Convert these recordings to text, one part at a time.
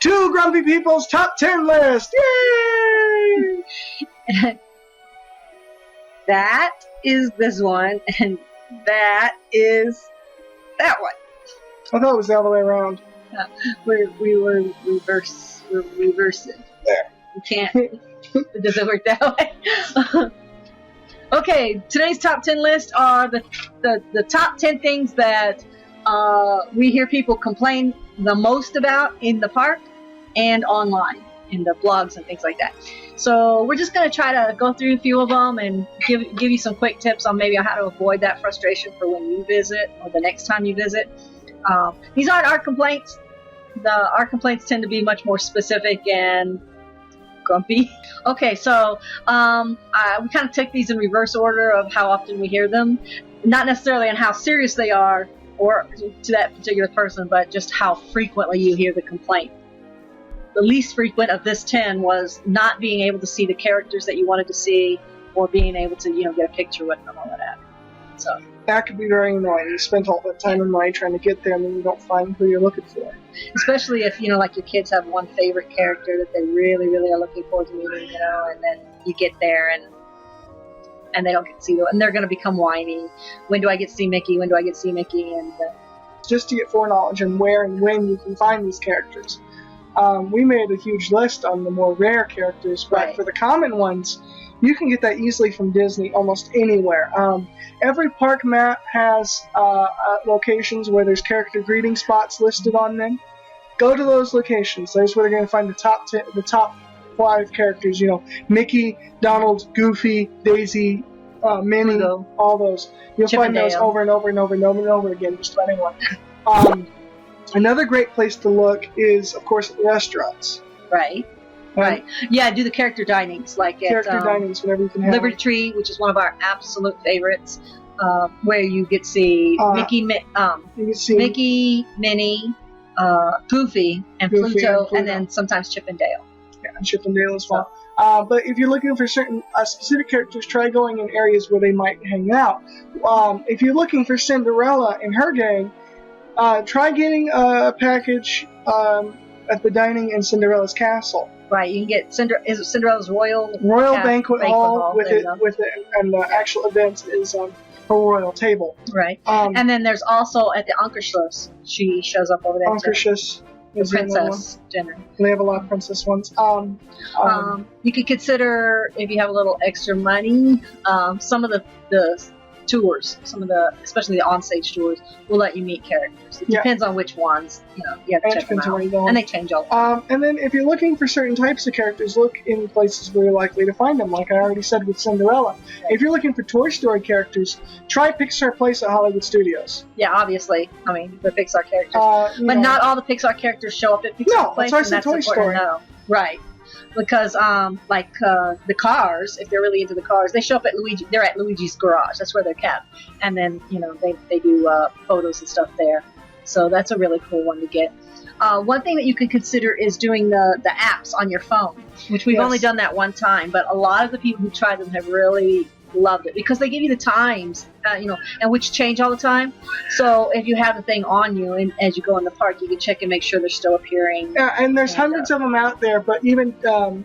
Two Grumpy People's Top 10 List! Yay! That is this one, and that is that one. I thought it was the other way around. We were reversing. There. You can't. It doesn't work that way. Okay, today's top 10 list are the top 10 things that we hear people complain the most about in the park and online, in the blogs and things like that. So we're just going to try to go through a few of them and give you some quick tips on maybe how to avoid that frustration for when you visit or the next time you visit. These aren't our complaints. Our complaints tend to be much more specific and grumpy. Okay, so we kind of take these in reverse order of how often we hear them. Not necessarily on how serious they are or to that particular person, but just how frequently you hear the complaint. The least frequent of this 10 was not being able to see the characters that you wanted to see or being able to, get a picture with them or whatever. So that could be very annoying. You spend all that time and money trying to get there and then you don't find who you're looking for. Especially if, like your kids have one favorite character that they really, really are looking forward to meeting, and then you get there and they don't get to see them, and they're going to become whiny. When do I get to see Mickey? When do I get to see Mickey? And just to get foreknowledge on where and when you can find these characters. We made a huge list on the more rare characters, but right. For the common ones, you can get that easily from Disney almost anywhere. Every park map has locations where there's character greeting spots listed on them. Go to those locations. There's where they're going to find the top 5 characters. Mickey, Donald, Goofy, Daisy, Minnie, Pluto. All those. You'll Chip find those over and over and over and over and over again, just about anyone. Another great place to look is, of course, restaurants. Right. Right. Yeah, do the character dinings, like character at dinings, whatever you can have. Liberty Tree, which is one of our absolute favorites, where you get to see Mickey, Minnie, Goofy, and Pluto, and then sometimes Chip and Dale. Yeah, and Chip and Dale as well. But if you're looking for certain specific characters, try going in areas where they might hang out. If you're looking for Cinderella and her gang, try getting a package at the dining in Cinderella's castle. Right, you can get Cinderella's Royal Banquet Hall with it, and the actual event is her royal table. Right, and then there's also at the Ankerschloss, she shows up over there. Ankerschloss, the princess dinner. They have a lot of princess ones. You could consider, if you have a little extra money, some of the tours, especially the onstage tours, will let you meet characters. It depends on which ones, you have to check them out. And they change all the time. And then if you're looking for certain types of characters, look in places where you're likely to find them, like I already said with Cinderella. Right. If you're looking for Toy Story characters, try Pixar Place at Hollywood Studios. Yeah, obviously. I mean, the Pixar characters. But not all the Pixar characters show up at Pixar Place. No, that's why I said Toy Story. No. Right. Because, the cars, if they're really into the cars, they show up at they're at Luigi's garage. That's where they're kept. And then, they do photos and stuff there. So that's a really cool one to get. One thing that you could consider is doing the apps on your phone, which we've only done that one time. But a lot of the people who tried them have really loved it because they give you the times, and which change all the time. So if you have the thing on you and as you go in the park, you can check and make sure they're still appearing. Yeah, and there's hundreds of them out there, but even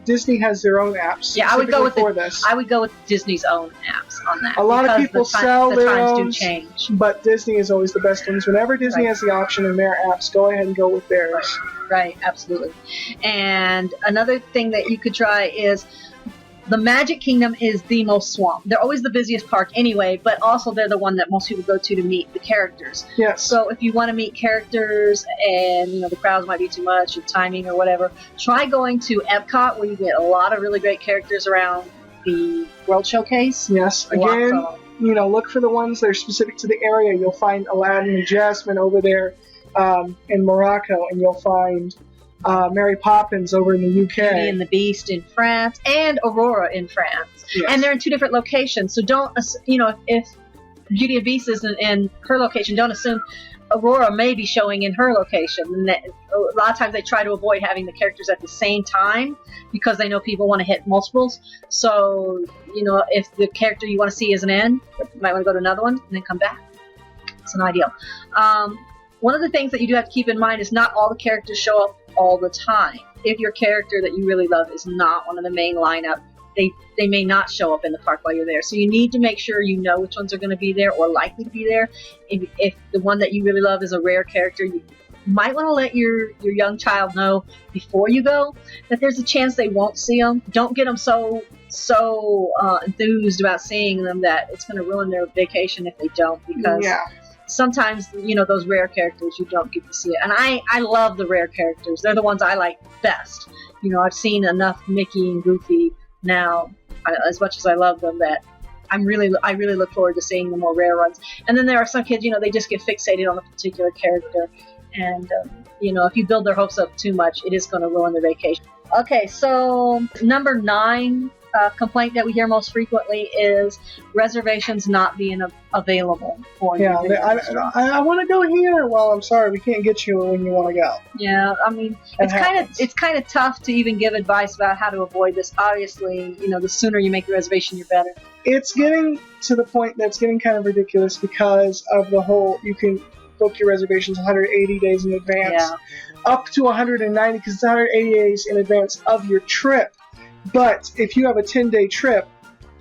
Disney has their own apps. Yeah, I would go with Disney's own apps on that. A lot of people sell their times own, do change, but Disney is always the best ones. Whenever Disney has the option in their apps, go ahead and go with theirs. Right, absolutely. And another thing that you could try is, the Magic Kingdom is the most swamped. They're always the busiest park anyway, but also they're the one that most people go to meet the characters. Yes. So if you want to meet characters and, the crowds might be too much, or timing or whatever, try going to Epcot, where you get a lot of really great characters around the World Showcase. Yes. Again, look for the ones that are specific to the area. You'll find Aladdin and Jasmine over there in Morocco, and you'll find Mary Poppins over in the UK. Beauty and the Beast in France, and Aurora in France. Yes. And they're in 2 different locations. So don't, if Beauty and the Beast isn't in her location, don't assume Aurora may be showing in her location. And a lot of times they try to avoid having the characters at the same time because they know people want to hit multiples. So, if the character you want to see isn't in, you might want to go to another one and then come back. It's an ideal. One of the things that you do have to keep in mind is not all the characters show up all the time. If your character that you really love is not one of the main lineup, they may not show up in the park while you're there. So you need to make sure you know which ones are going to be there or likely to be there. If the one that you really love is a rare character, you might want to let your young child know before you go that there's a chance they won't see them. Don't get them so enthused about seeing them that it's going to ruin their vacation if they don't, because sometimes, you know, those rare characters, you don't get to see it. And I love the rare characters. They're the ones I like best. You know, I've seen enough Mickey and Goofy now, as much as I love them, that I really look forward to seeing the more rare ones. And then there are some kids, you know, they just get fixated on a particular character. And, you know, if you build their hopes up too much, it is going to ruin their vacation. Okay, so number 9 complaint that we hear most frequently is reservations not being available for you. Yeah, I want to go here. Well, I'm sorry, we can't get you when you want to go. Yeah, I mean, it's kind of tough to even give advice about how to avoid this. Obviously, you know, the sooner you make the reservation, you're better. It's getting to the point that's getting kind of ridiculous because of the whole, you can book your reservations 180 days in advance, up to 190 because it's 180 days in advance of your trip. But if you have a 10-day trip,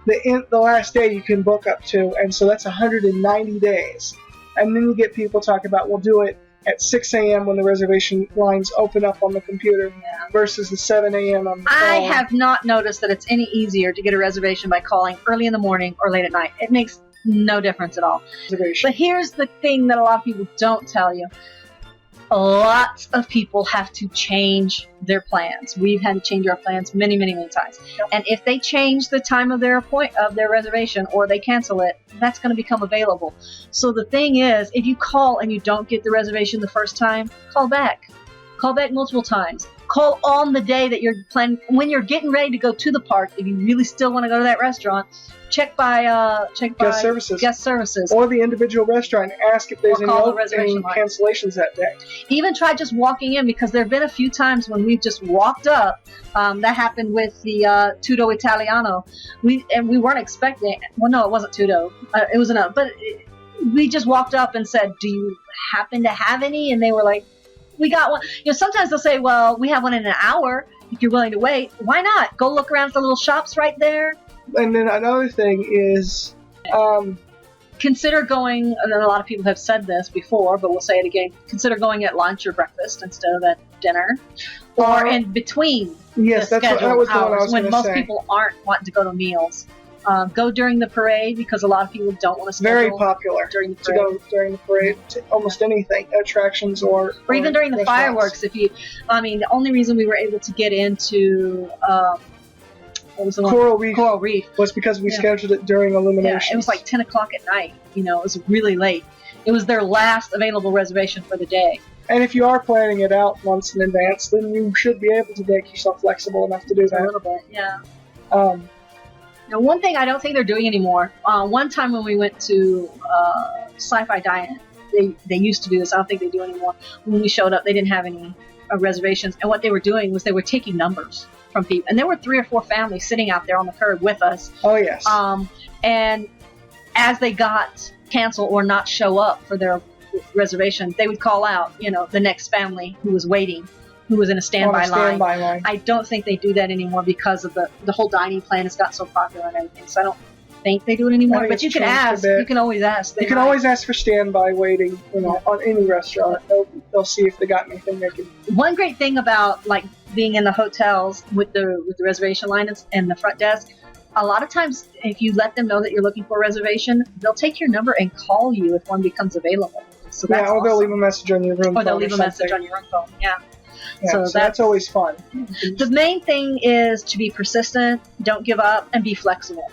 the last day you can book up to, and so that's 190 days. And then you get people talking about, we'll do it at 6 a.m. when the reservation lines open up on the computer versus the 7 a.m. on the phone. I have not noticed that it's any easier to get a reservation by calling early in the morning or late at night. It makes no difference at all. But here's the thing that a lot of people don't tell you. Lots of people have to change their plans. We've had to change our plans many, many, many times. Yep. And if they change the time of their reservation or they cancel it, that's going to become available. So the thing is, if you call and you don't get the reservation the first time, call back. Call back multiple times. Call on the day that you're planning. When you're getting ready to go to the park, if you really still want to go to that restaurant, check by guest services or the individual restaurant and ask if there's any cancellations that day. Even try just walking in, because there have been a few times when we've just walked up. That happened with the Tutto Italiano. We weren't expecting. Well, no, it wasn't Tutto. It was another. But we just walked up and said, "Do you happen to have any?" And they were like, "We got one." You know, sometimes they'll say, "Well, we have one in an hour. If you're willing to wait, why not? Go look around at the little shops right there." And then another thing is, consider going, and a lot of people have said this before, but we'll say it again, consider going at lunch or breakfast instead of at dinner, or in between the scheduled hours when most people aren't wanting to go to meals. Go during the parade, because a lot of people don't want to schedule. Very popular during the parade. To go during the parade to almost anything, attractions or even during the fireworks. The only reason we were able to get into Coral Reef was because we scheduled it during illumination. Yeah, it was like 10 o'clock at night. You know, it was really late. It was their last available reservation for the day. And if you are planning it out months in advance, then you should be able to make yourself flexible enough to do that. A little bit, yeah. Now, one thing I don't think they're doing anymore. One time when we went to Sci-Fi Dine, they used to do this. I don't think they do anymore. When we showed up, they didn't have any reservations, and what they were doing was they were taking numbers from people, and there were 3 or 4 families sitting out there on the curb with us. Oh yes. And as they got canceled or not show up for their reservation, they would call out, you know, the next family who was waiting, who was in a standby line. I don't think they do that anymore because of the whole dining plan has got so popular and everything. So I don't think they do it anymore. But you can ask. You can always ask. You can always ask for standby waiting. You know, on any restaurant, they'll see if they got anything they can. One great thing about like being in the hotels with the reservation line and the front desk, a lot of times if you let them know that you're looking for a reservation, they'll take your number and call you if one becomes available. So that's or they'll leave a message on your room phone. Or they'll leave a message on your room phone. Yeah. So that's always fun. The main thing is to be persistent, don't give up, and be flexible.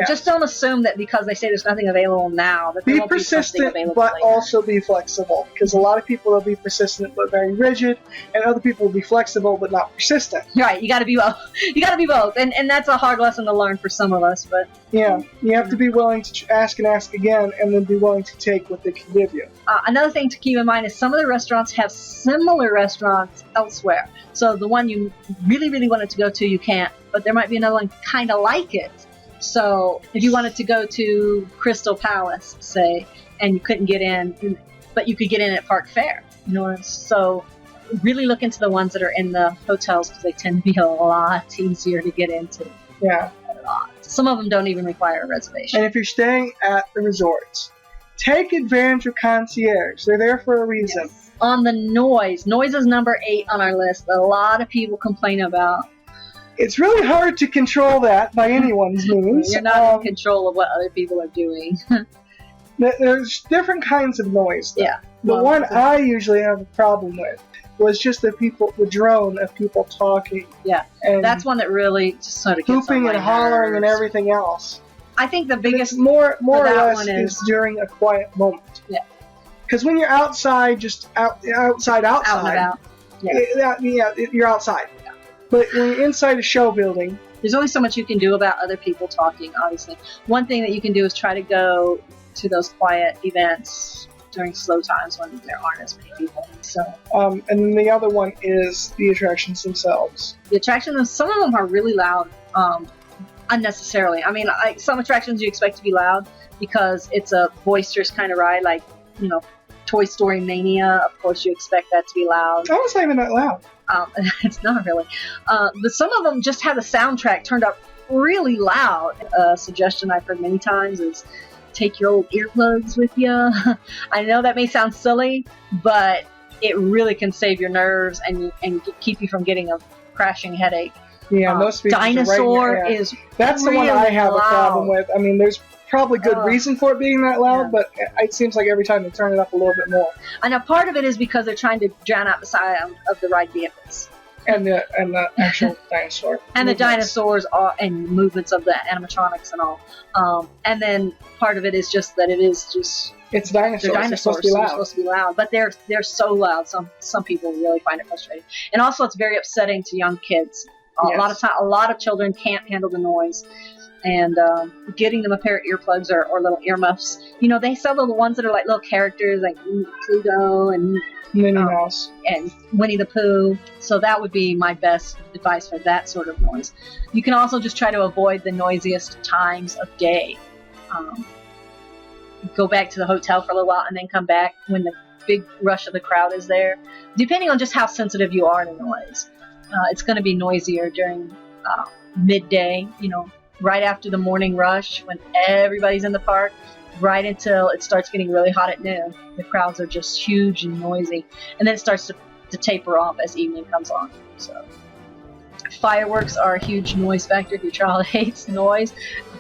Just don't assume that because they say there's nothing available now that there won't be something available but later. Also be flexible, because a lot of people will be persistent but very rigid, and other people will be flexible but not persistent. Right, you got to be both. You got to be both, and that's a hard lesson to learn for some of us. But you have to be willing to ask and ask again, and then be willing to take what they can give you. Another thing to keep in mind is some of the restaurants have similar restaurants elsewhere. So the one you really, really wanted to go to, you can't, but there might be another one kind of like it. So if you wanted to go to Crystal Palace, say, and you couldn't get in, but you could get in at park fare. So really look into the ones that are in the hotels because they tend to be a lot easier to get into. Yeah. Some of them don't even require a reservation. And if you're staying at the resorts, take advantage of concierge. They're there for a reason. Yes. On the noise is number 8 on our list. A lot of people complain about. It's really hard to control that by anyone's means. You're not in control of what other people are doing. There's different kinds of noise, though. Yeah. The one I usually have a problem with was just the drone of people talking. Yeah, and that's one that really just sort of gets hooping on my and hollering nerves. and everything else. I think the biggest more or that less one is during a quiet moment. Yeah. Because when you're outside, just outside, out and about. You're outside. Yeah. But when you're inside a show building, there's only so much you can do about other people talking. Obviously, one thing that you can do is try to go to those quiet events during slow times when there aren't as many people. So, and then the other one is the attractions themselves. The attractions, some of them are really loud, unnecessarily. I mean, some attractions you expect to be loud because it's a boisterous kind of ride, like, Toy Story Mania. Of course, you expect that to be loud. Oh, it's not even that loud. It's not really. But some of them just have the soundtrack turned up really loud. A suggestion I've heard many times is take your old earplugs with you. I know that may sound silly, but it really can save your nerves and keep you from getting a crashing headache. Yeah, most people Dinosaur is that's really the one I have loud. A problem with. I mean, there's probably good reason for it being that loud, Yeah. but it seems like every time they turn it up a little bit more. I know part of it is because they're trying to drown out the sound of the ride vehicles. And the actual dinosaur. And the dinosaurs and movements of the animatronics and all. And then part of it is just that it is just... It's dinosaurs. They're supposed to be loud. They're supposed to be loud. But they're so loud, some people really find it frustrating. And also it's very upsetting to young kids. Yes. A lot of children can't handle the noise. And getting them a pair of earplugs or little earmuffs. They sell the ones that are like little characters like Pluto and Minnie Mouse. And Winnie the Pooh. So that would be my best advice for that sort of noise. You can also just try to avoid the noisiest times of day. Go back to the hotel for a little while and then come back when the big rush of the crowd is there. Depending on just how sensitive you are to noise. It's going to be noisier during midday, right after the morning rush when everybody's in the park. Right until it starts getting really hot at noon. The crowds are just huge and noisy. And then it starts to taper off as evening comes on. So, fireworks are a huge noise factor if your child hates noise.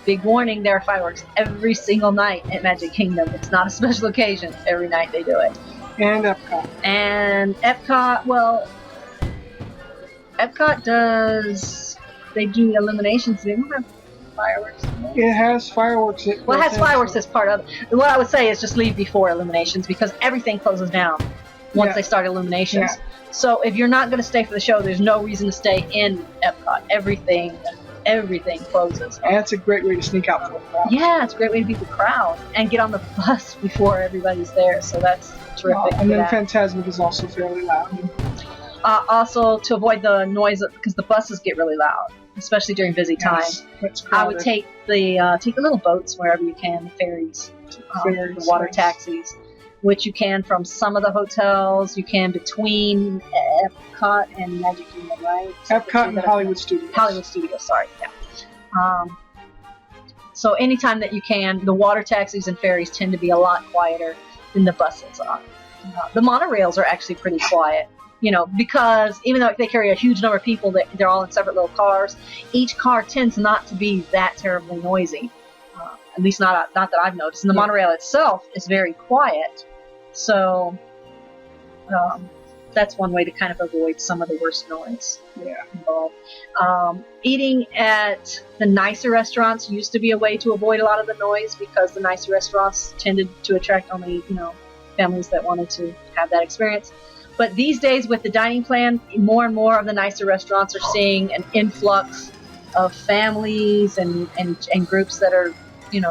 Big warning, there are fireworks every single night at Magic Kingdom. It's not a special occasion. Every night they do it. And Epcot. And Epcot, Epcot does... They do illuminations. They don't have fireworks. It has fireworks. It has fireworks as part of it. What I would say is just leave before illuminations because everything closes down once they start illuminations. Yeah. So if you're not going to stay for the show, there's no reason to stay in Epcot. Everything closes. And it's a great way to sneak out for the crowd. Yeah, it's a great way to beat the crowd and get on the bus before everybody's there. So that's terrific. And then Fantasmic is also fairly loud. Also, to avoid the noise because the buses get really loud. Especially during busy times. I would take the little boats wherever you can, the ferries, the water taxis, which you can from some of the hotels. You can between Epcot and Magic Kingdom, right? Epcot and Hollywood Studios. Hollywood Studios, sorry. Yeah. So anytime that you can, the water taxis and ferries tend to be a lot quieter than the buses are. The monorails are actually pretty quiet. Because even though they carry a huge number of people, they're all in separate little cars. Each car tends not to be that terribly noisy, at least not that I've noticed. And the monorail itself is very quiet, so that's one way to kind of avoid some of the worst noise involved. Eating at the nicer restaurants used to be a way to avoid a lot of the noise because the nicer restaurants tended to attract only families that wanted to have that experience. But these days, with the dining plan, more and more of the nicer restaurants are seeing an influx of families and groups that are,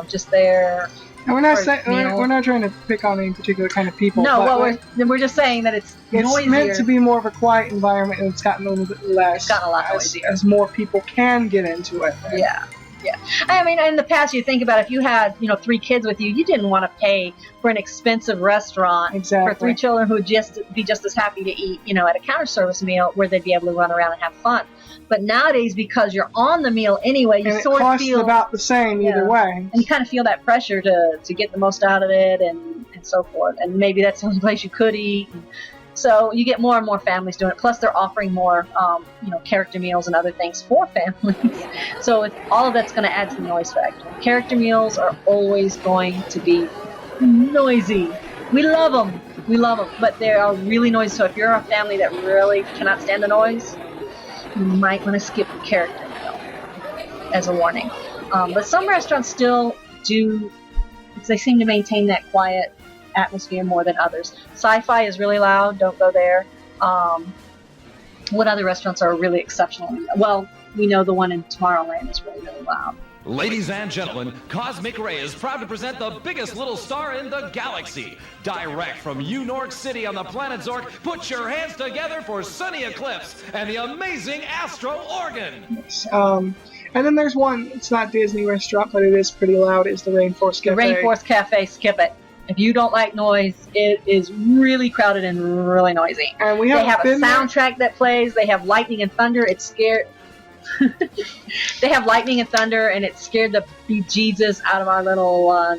just there. And we're not trying to pick on any particular kind of people. No, well, we're just saying that it's noisier. Meant to be more of a quiet environment, and it's gotten a little bit less. It's gotten a lot noisier as more people can get into it. Yeah. Yeah. I mean, in the past, you think about if you had, 3 kids with you, you didn't want to pay for an expensive restaurant for 3 children who would be just as happy to eat, at a counter service meal where they'd be able to run around and have fun. But nowadays, because you're on the meal anyway, you sort of feel about the same either way. And you kind of feel that pressure to get the most out of it and so forth. And maybe that's the only place you could eat. So you get more and more families doing it. Plus, they're offering more, character meals and other things for families. So all of that's going to add to the noise factor. Character meals are always going to be noisy. We love them. But they are really noisy. So if you're a family that really cannot stand the noise, you might want to skip the character meal as a warning. But some restaurants still do. They seem to maintain that quiet atmosphere more than others. Sci-Fi is really loud. Don't go there. What other restaurants are really exceptional? Well, we know the one in Tomorrowland is really, really loud. Ladies and gentlemen, Cosmic Ray is proud to present the biggest little star in the galaxy. Direct from York City on the planet Zork, put your hands together for Sunny Eclipse and the amazing Astro Organ. And then there's one, it's not Disney restaurant, but it is pretty loud, is the Rainforest Cafe. The Rainforest Cafe, skip it. If you don't like noise, it is really crowded and really noisy. And they have a soundtrack that plays. They have lightning and thunder. It scared. They have lightning and thunder, and it scared the bejesus out of our little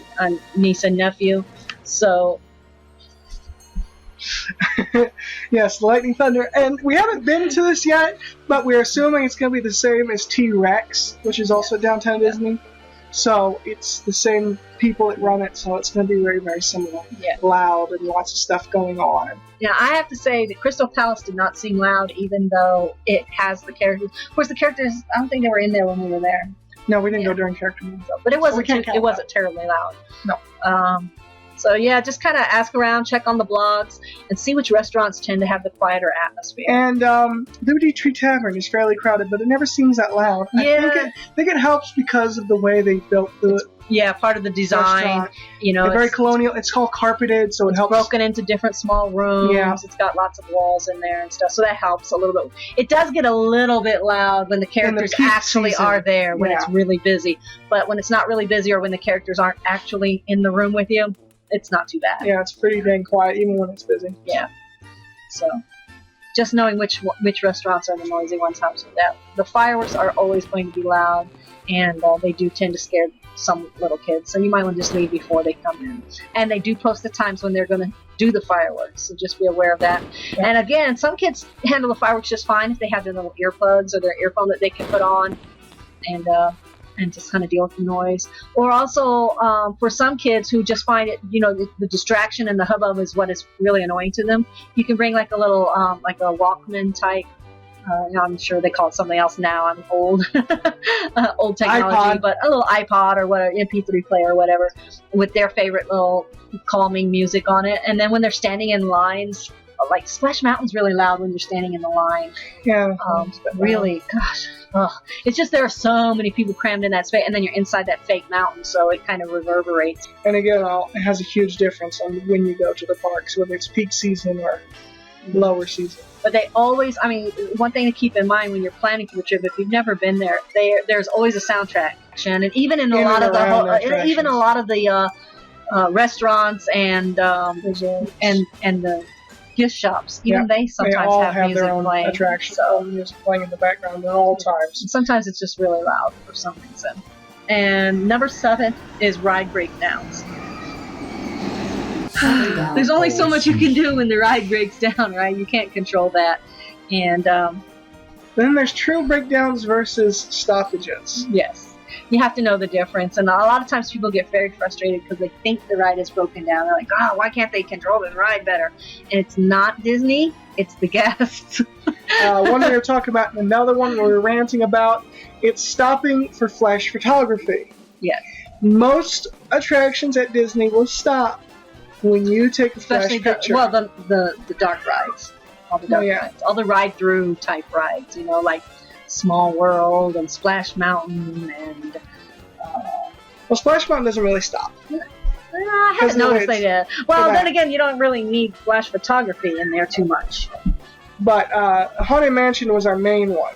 niece and nephew. So. Yes, lightning thunder, and we haven't been to this yet, but we're assuming it's going to be the same as T-Rex, which is also downtown Disney. So it's the same people that run it, so it's going to be very, very similar. Yeah. Loud and lots of stuff going on. Yeah, I have to say that Crystal Palace did not seem loud, even though it has the characters. Of course, the characters, I don't think they were in there when we were there. No, we didn't go during character movies. But it wasn't terribly loud. No. So yeah, just kind of ask around, check on the blogs, and see which restaurants tend to have the quieter atmosphere. And Liberty Tree Tavern is fairly crowded, but it never seems that loud. Yeah. I think it helps because of the way they built the part of the design. Restaurant. They're very colonial. It's called carpeted, so it helps. Broken into different small rooms. Yeah. It's got lots of walls in there and stuff, so that helps a little bit. It does get a little bit loud when the characters actually are there, when it's really busy. But when it's not really busy or when the characters aren't actually in the room with you, it's not too bad. Yeah, it's pretty dang quiet even when it's busy. Yeah. So, just knowing which restaurants are the noisy ones helps with that. The fireworks are always going to be loud, and they do tend to scare some little kids. So you might want to just leave before they come in. And they do post the times when they're going to do the fireworks, so just be aware of that. Yeah. And again, some kids handle the fireworks just fine if they have their little earplugs or their earphone that they can put on, and just kind of deal with the noise. Or also, for some kids who just find it, the distraction and the hubbub is what is really annoying to them, you can bring like a little, like a Walkman type, I'm sure they call it something else now, I'm old, old technology, but a little iPod or whatever, MP3 player or whatever, with their favorite little calming music on it. And then when they're standing in lines, like Splash Mountain's really loud when you're standing in the line. Yeah. Really, gosh. It's just there are so many people crammed in that space, and then you're inside that fake mountain, so it kind of reverberates. And again, it has a huge difference on when you go to the parks, whether it's peak season or lower season. But they always, one thing to keep in mind when you're planning for the trip, if you've never been there, there's always a soundtrack. And even in a lot of the restaurants and the gift shops, even they sometimes have music their own playing. Attraction, so music playing in the background at all times. And sometimes it's just really loud for some reason. And number 7 is ride breakdowns. There's only so much you can do when the ride breaks down, right? You can't control that. And then there's true breakdowns versus stoppages. Yes. You have to know the difference. And a lot of times people get very frustrated because they think the ride is broken down. They're like, why can't they control the ride better? And it's not Disney, it's the guests. One we were talking about, and another one we were ranting about, it's stopping for flash photography. Yes. Most attractions at Disney will stop when you take a flash picture. Well, the dark rides. All the dark rides. All the ride-through type rides, like Small World and Splash Mountain and... Well, Splash Mountain doesn't really stop. I haven't noticed they did. Well, then again, you don't really need flash photography in there too much. But Haunted Mansion was our main one.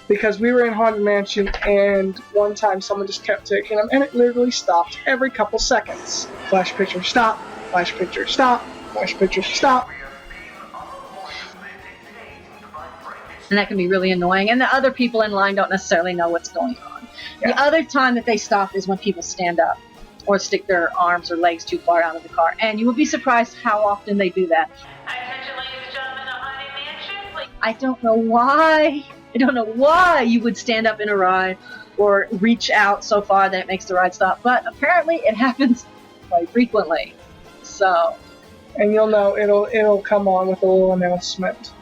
because we were in Haunted Mansion, and one time someone just kept taking them, and it literally stopped every couple seconds. Flash picture, stop. Flash picture, stop. Flash picture, stop. And that can be really annoying. And the other people in line don't necessarily know what's going on. Yeah. The other time that they stop is when people stand up or stick their arms or legs too far out of the car. And you will be surprised how often they do that. Attention, ladies and gentlemen, of Haunted Mansion, please. I don't know why. I don't know why you would stand up in a ride or reach out so far that it makes the ride stop. But apparently it happens quite frequently. So, And you'll know it'll come on with a little announcement.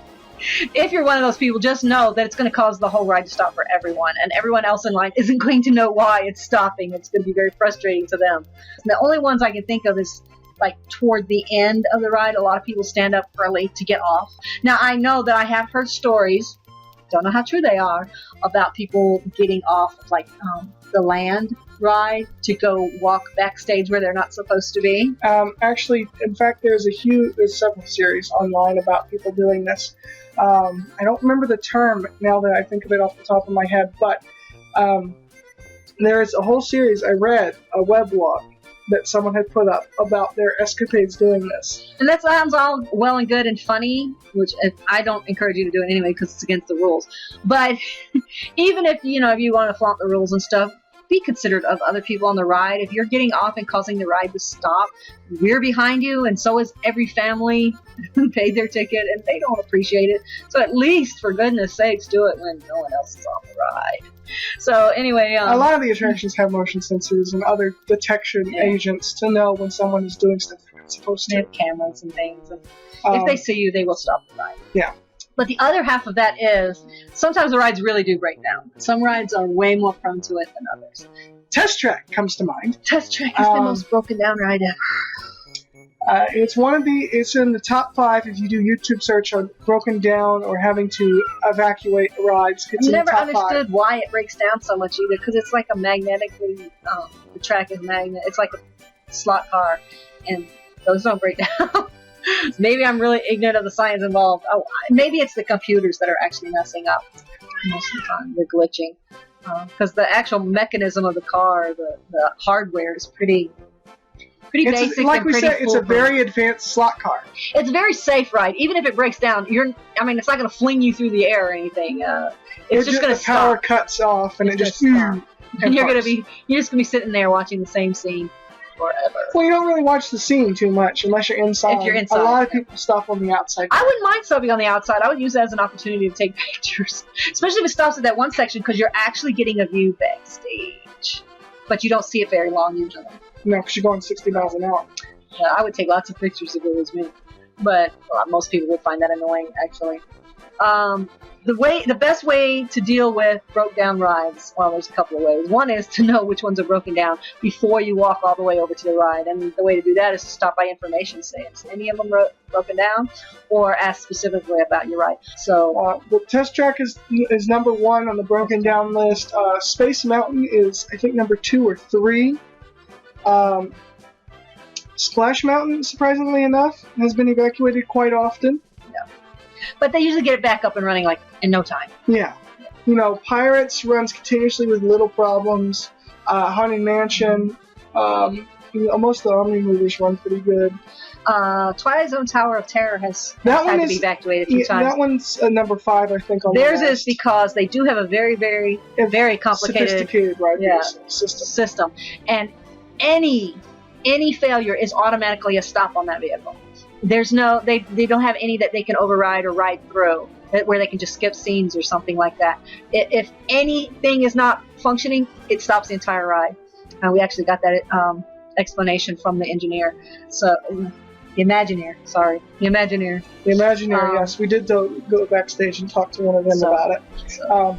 if you're one of those people, just know that it's going to cause the whole ride to stop for everyone, and everyone else in line isn't going to know why it's stopping. It's going to be very frustrating to them. And the only ones I can think of is like toward the end of the ride. A lot of people stand up early to get off. Now, I know that I have heard stories, don't know how true they are, about people getting off of like the land ride to go walk backstage where they're not supposed to be. Actually, in fact, there's several series online about people doing this. I don't remember the term now that I think of it off the top of my head, but there is a whole series I read, a weblog that someone had put up about their escapades doing this. And that sounds all well and good and funny, which I don't encourage you to do it anyway because it's against the rules. But even if you want to flaunt the rules and stuff, be considerate of other people on the ride. If you're getting off and causing the ride to stop, we're behind you, and so is every family who paid their ticket, and they don't appreciate it. So at least, for goodness sakes, do it when no one else is on the ride. So anyway, a lot of the attractions have motion sensors and other detection agents to know when someone is doing stuff they're not supposed they to. have cameras and things. And if they see you, they will stop the ride. Yeah. But the other half of that is sometimes the rides really do break down. Some rides are way more prone to it than others. Test Track comes to mind. Test Track is the most broken down ride ever. It's in the top 5 if you do YouTube search on broken down or having to evacuate rides. It's I in never the top understood 5. why it breaks down so much either, because it's like a magnetically, the track is magnet. It's like a slot car, and those don't break down. Maybe I'm really ignorant of the science involved. Oh, maybe it's the computers that are actually messing up most of the time. They're glitching. Because the actual mechanism of the car, the hardware is pretty basic. Like and we pretty said, it's a foolproof. very advanced slot car. It's a very safe ride. Even if it breaks down, it's not going to fling you through the air or anything. It's just going to the power stop. cuts off, and It's it just gonna stop. And you're parks. just going to be sitting there watching the same scene forever. Well, you don't really watch the scene too much unless you're inside. If you're inside, a lot of people stop on the outside. I wouldn't mind stopping on the outside. I would use that as an opportunity to take pictures, especially if it stops at that one section, because you're actually getting a view backstage, but you don't see it very long usually. Because you're going 60 miles an hour. I would take lots of pictures if it was me, but most people would find that annoying, actually. The best way to deal with broke down rides, well, there's a couple of ways. One is to know which ones are broken down before you walk all the way over to the ride, and the way to do that is to stop by information stands. Any of them broken down, or ask specifically about your ride. So the Test Track is number 1 on the broken down list. Space Mountain is, I think, number 2 or 3. Splash Mountain, surprisingly enough, has been evacuated quite often. but they usually get it back up and running like in no time. Yeah. Pirates runs continuously with little problems. Haunted Mansion, most of the Omni movies run pretty good. Twilight Zone Tower of Terror has That had one to is- be evacuated a few times. That one's number 5, I think, on Theirs the is list. because they do have a very, very, very complicated sophisticated ride Yeah. system. and any failure is automatically a stop on that vehicle. There's no, they don't have any that they can override or ride through, where they can just skip scenes or something like that. If anything is not functioning, it stops the entire ride. We actually got that explanation from the engineer. So, the Imagineer. The Imagineer, yes. We did go backstage and talk to one of them about it. So,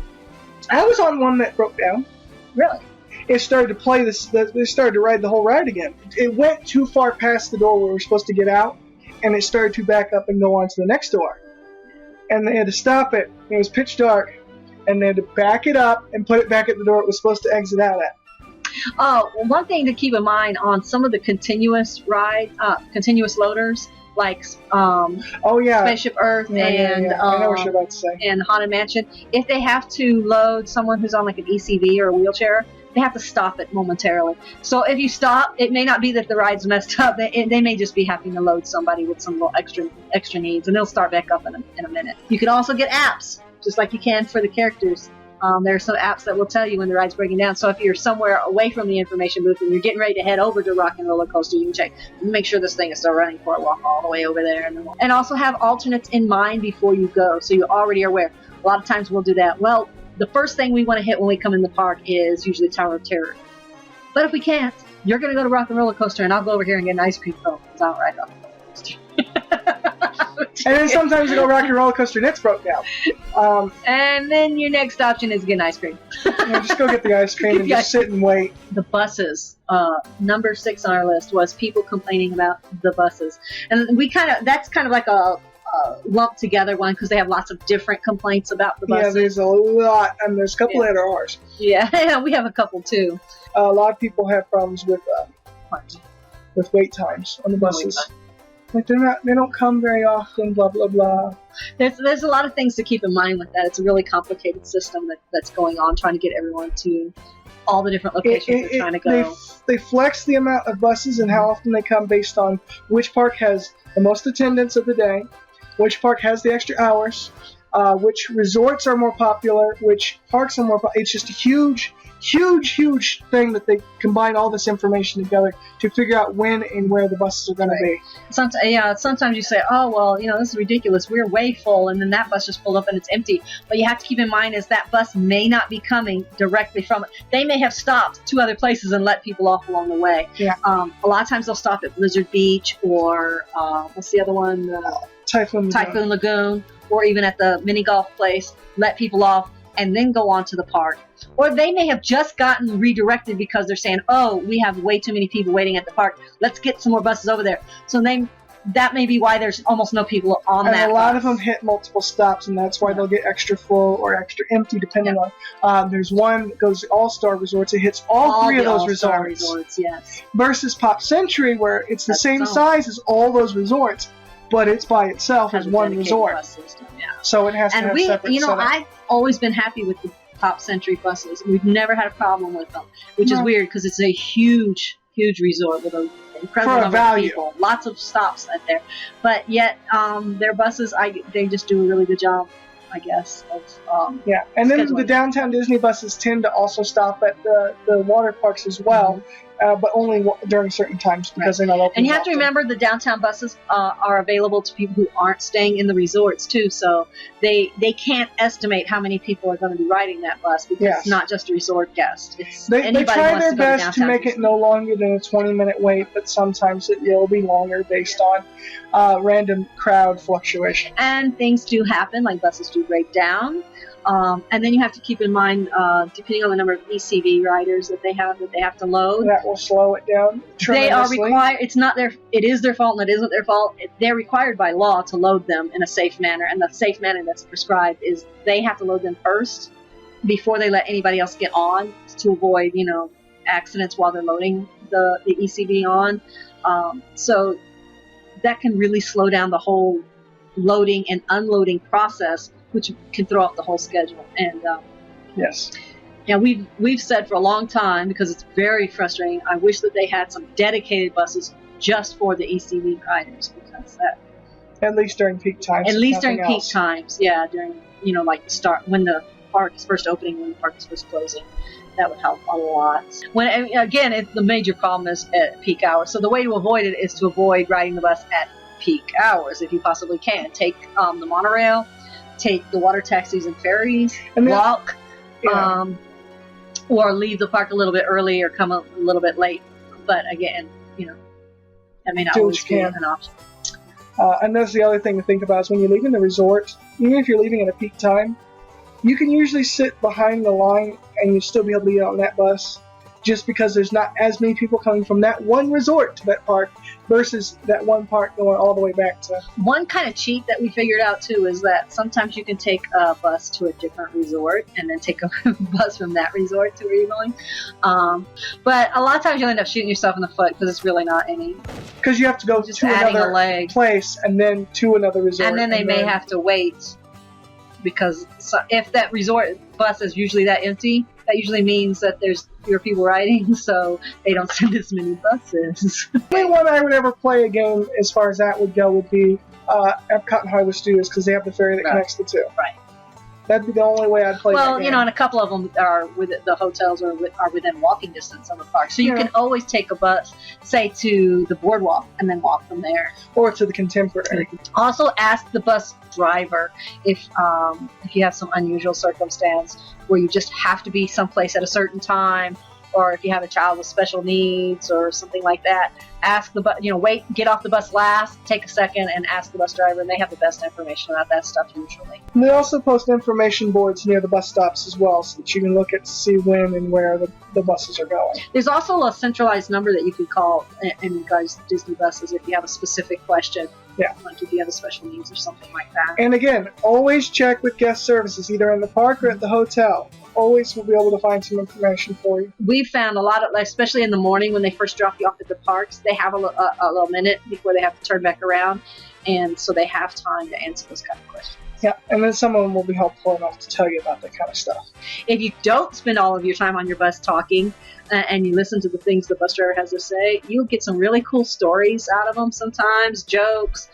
I was on one that broke down. really? It started to play this. They started to ride the whole ride again. It went too far past the door where we were supposed to get out, and it started to back up and go on to the next door. And they had to stop it. It was pitch dark, and they had to back it up and put it back at the door it was supposed to exit out at. Oh, one thing to keep in mind on some of the continuous loaders, like Oh yeah. Spaceship Earth and I know what you're about to say. and Haunted Mansion, if they have to load someone who's on like an ECV or a wheelchair, they have to stop it momentarily. So if you stop, it may not be that the ride's messed up. They may just be having to load somebody with some little extra needs, and they'll start back up in a minute. You can also get apps, just like you can for the characters. There are some apps that will tell you when the ride's breaking down. So if you're somewhere away from the information booth and you're getting ready to head over to Rock and Roller Coaster, you can check, make sure this thing is still running before I walk all the way over there. And also have alternates in mind before you go, so you already are aware. A lot of times we'll do that. Well, the first thing we want to hit when we come in the park is usually Tower of Terror. But if we can't, you're going to go to Rock and Roller Coaster, and I'll go over here and get an ice cream cone, because I don't ride Rock and Roller Coaster. And then sometimes you go Rock and Roller Coaster and it's broke down. And then your next option is get an ice cream. Just go get the ice cream and just sit and wait. The buses. Number 6 on our list was people complaining about the buses. And that's kind of like a lumped together one because they have lots of different complaints about the buses. Yeah, there's a lot, and there's a couple that are ours. Yeah, we have a couple too. A lot of people have problems with wait times on the buses. Like they don't come very often, blah blah blah. There's a lot of things to keep in mind with that. It's a really complicated system that's going on, trying to get everyone to all the different locations they're trying to go. They flex the amount of buses and how often they come based on which park has the most attendance of the day, which park has the extra hours, which resorts are more popular, which parks are more popular. It's just a huge thing that they combine all this information together to figure out when and where the buses are going to be. Sometimes you say, oh, well, this is ridiculous. We're way full, and then that bus just pulled up and it's empty. But you have to keep in mind is that bus may not be coming directly from it. They may have stopped 2 other places and let people off along the way. Yeah. A lot of times they'll stop at Blizzard Beach or what's the other one? Typhoon Lagoon, or even at the mini golf place, let people off and then go on to the park. Or they may have just gotten redirected because they're saying, oh, we have way too many people waiting at the park. Let's get some more buses over there. So that may be why there's almost no people on that bus. And a lot of them hit multiple stops, and that's why they'll get extra full or extra empty, depending on. There's one that goes to All-Star Resorts. It hits all 3 of those resorts. Yes. Versus Pop Century, where it's the same size as all those resorts, but it's by itself as one resort. System, So it has to have separate setup. I've always been happy with the Pop Century buses. We've never had a problem with them, which is weird because it's a huge resort with an incredible number of people. Lots of stops out there. But yet, their buses, they just do a really good job, I guess. And then the downtown Disney buses tend to also stop at the water parks as well. But only during certain times because they're not open. And you have to remember the downtown buses are available to people who aren't staying in the resorts too, so they can't estimate how many people are going to be riding that bus because it's not just a resort guest. They try their best to make it no longer than a 20-minute wait, but sometimes it will be longer based on random crowd fluctuation. And things do happen, like buses do break down. And then you have to keep in mind, depending on the number of ECV riders that they have to load. That will slow it down tremendously. They are required. It is their fault, and it isn't their fault. They're required by law to load them in a safe manner, and the safe manner that's prescribed is they have to load them first before they let anybody else get on to avoid, accidents while they're loading the ECV on. So that can really slow down the whole loading and unloading process, which can throw off the whole schedule. And yes, we've said for a long time, because it's very frustrating, I wish that they had some dedicated buses just for the ECV riders, because that at least during peak times. At least during peak times, during like the start when the park is first opening, when the park is first closing. That would help a lot. The major problem is at peak hours. So the way to avoid it is to avoid riding the bus at peak hours if you possibly can. Take the monorail. Take the water taxis and ferries, walk, or leave the park a little bit early or come a little bit late. But again, that may not always be an option. And that's the other thing to think about is when you're leaving the resort, even if you're leaving at a peak time, you can usually sit behind the line and you'll still be able to get on that bus. just because there's not as many people coming from that one resort to that park versus that one park going all the way back to. One kind of cheat that we figured out too is that sometimes you can take a bus to a different resort and then take a bus from that resort to where you're going. But a lot of times you'll end up shooting yourself in the foot because it's really not any. Because you have to go Just to adding another a leg. place and then to another resort. And then they may have to wait because if that resort bus is usually that empty, that usually means that there's fewer people riding, so they don't send as many buses. The only one I would ever play a game as far as that would go would be Epcot and Hollywood Studios because they have the ferry that connects the two. Right. That'd be the only way I'd play that Well, game. you know, and a couple of them are the hotels are within walking distance of the park. So you can always take a bus, say, to the boardwalk and then walk from there. Or to the Contemporary. Also ask the bus driver if you have some unusual circumstance where you just have to be someplace at a certain time, or if you have a child with special needs or something like that. Ask the wait, get off the bus last, take a second, and ask the bus driver, and they have the best information about that stuff usually. And they also post information boards near the bus stops as well, so that you can look at to see when and where the buses are going. There's also a centralized number that you can call in regards to Disney buses if you have a specific question. Yeah. Like if you have special needs or something like that. And again, always check with guest services, either in the park or at the hotel. Always will be able to find some information for you. We found a lot of, especially in the morning when they first drop you off at the parks, they have a little minute before they have to turn back around, and so they have time to answer those kind of questions. Yeah, and then some of them will be helpful enough to tell you about that kind of stuff. If you don't spend all of your time on your bus talking and you listen to the things the bus driver has to say, you'll get some really cool stories out of them sometimes, jokes,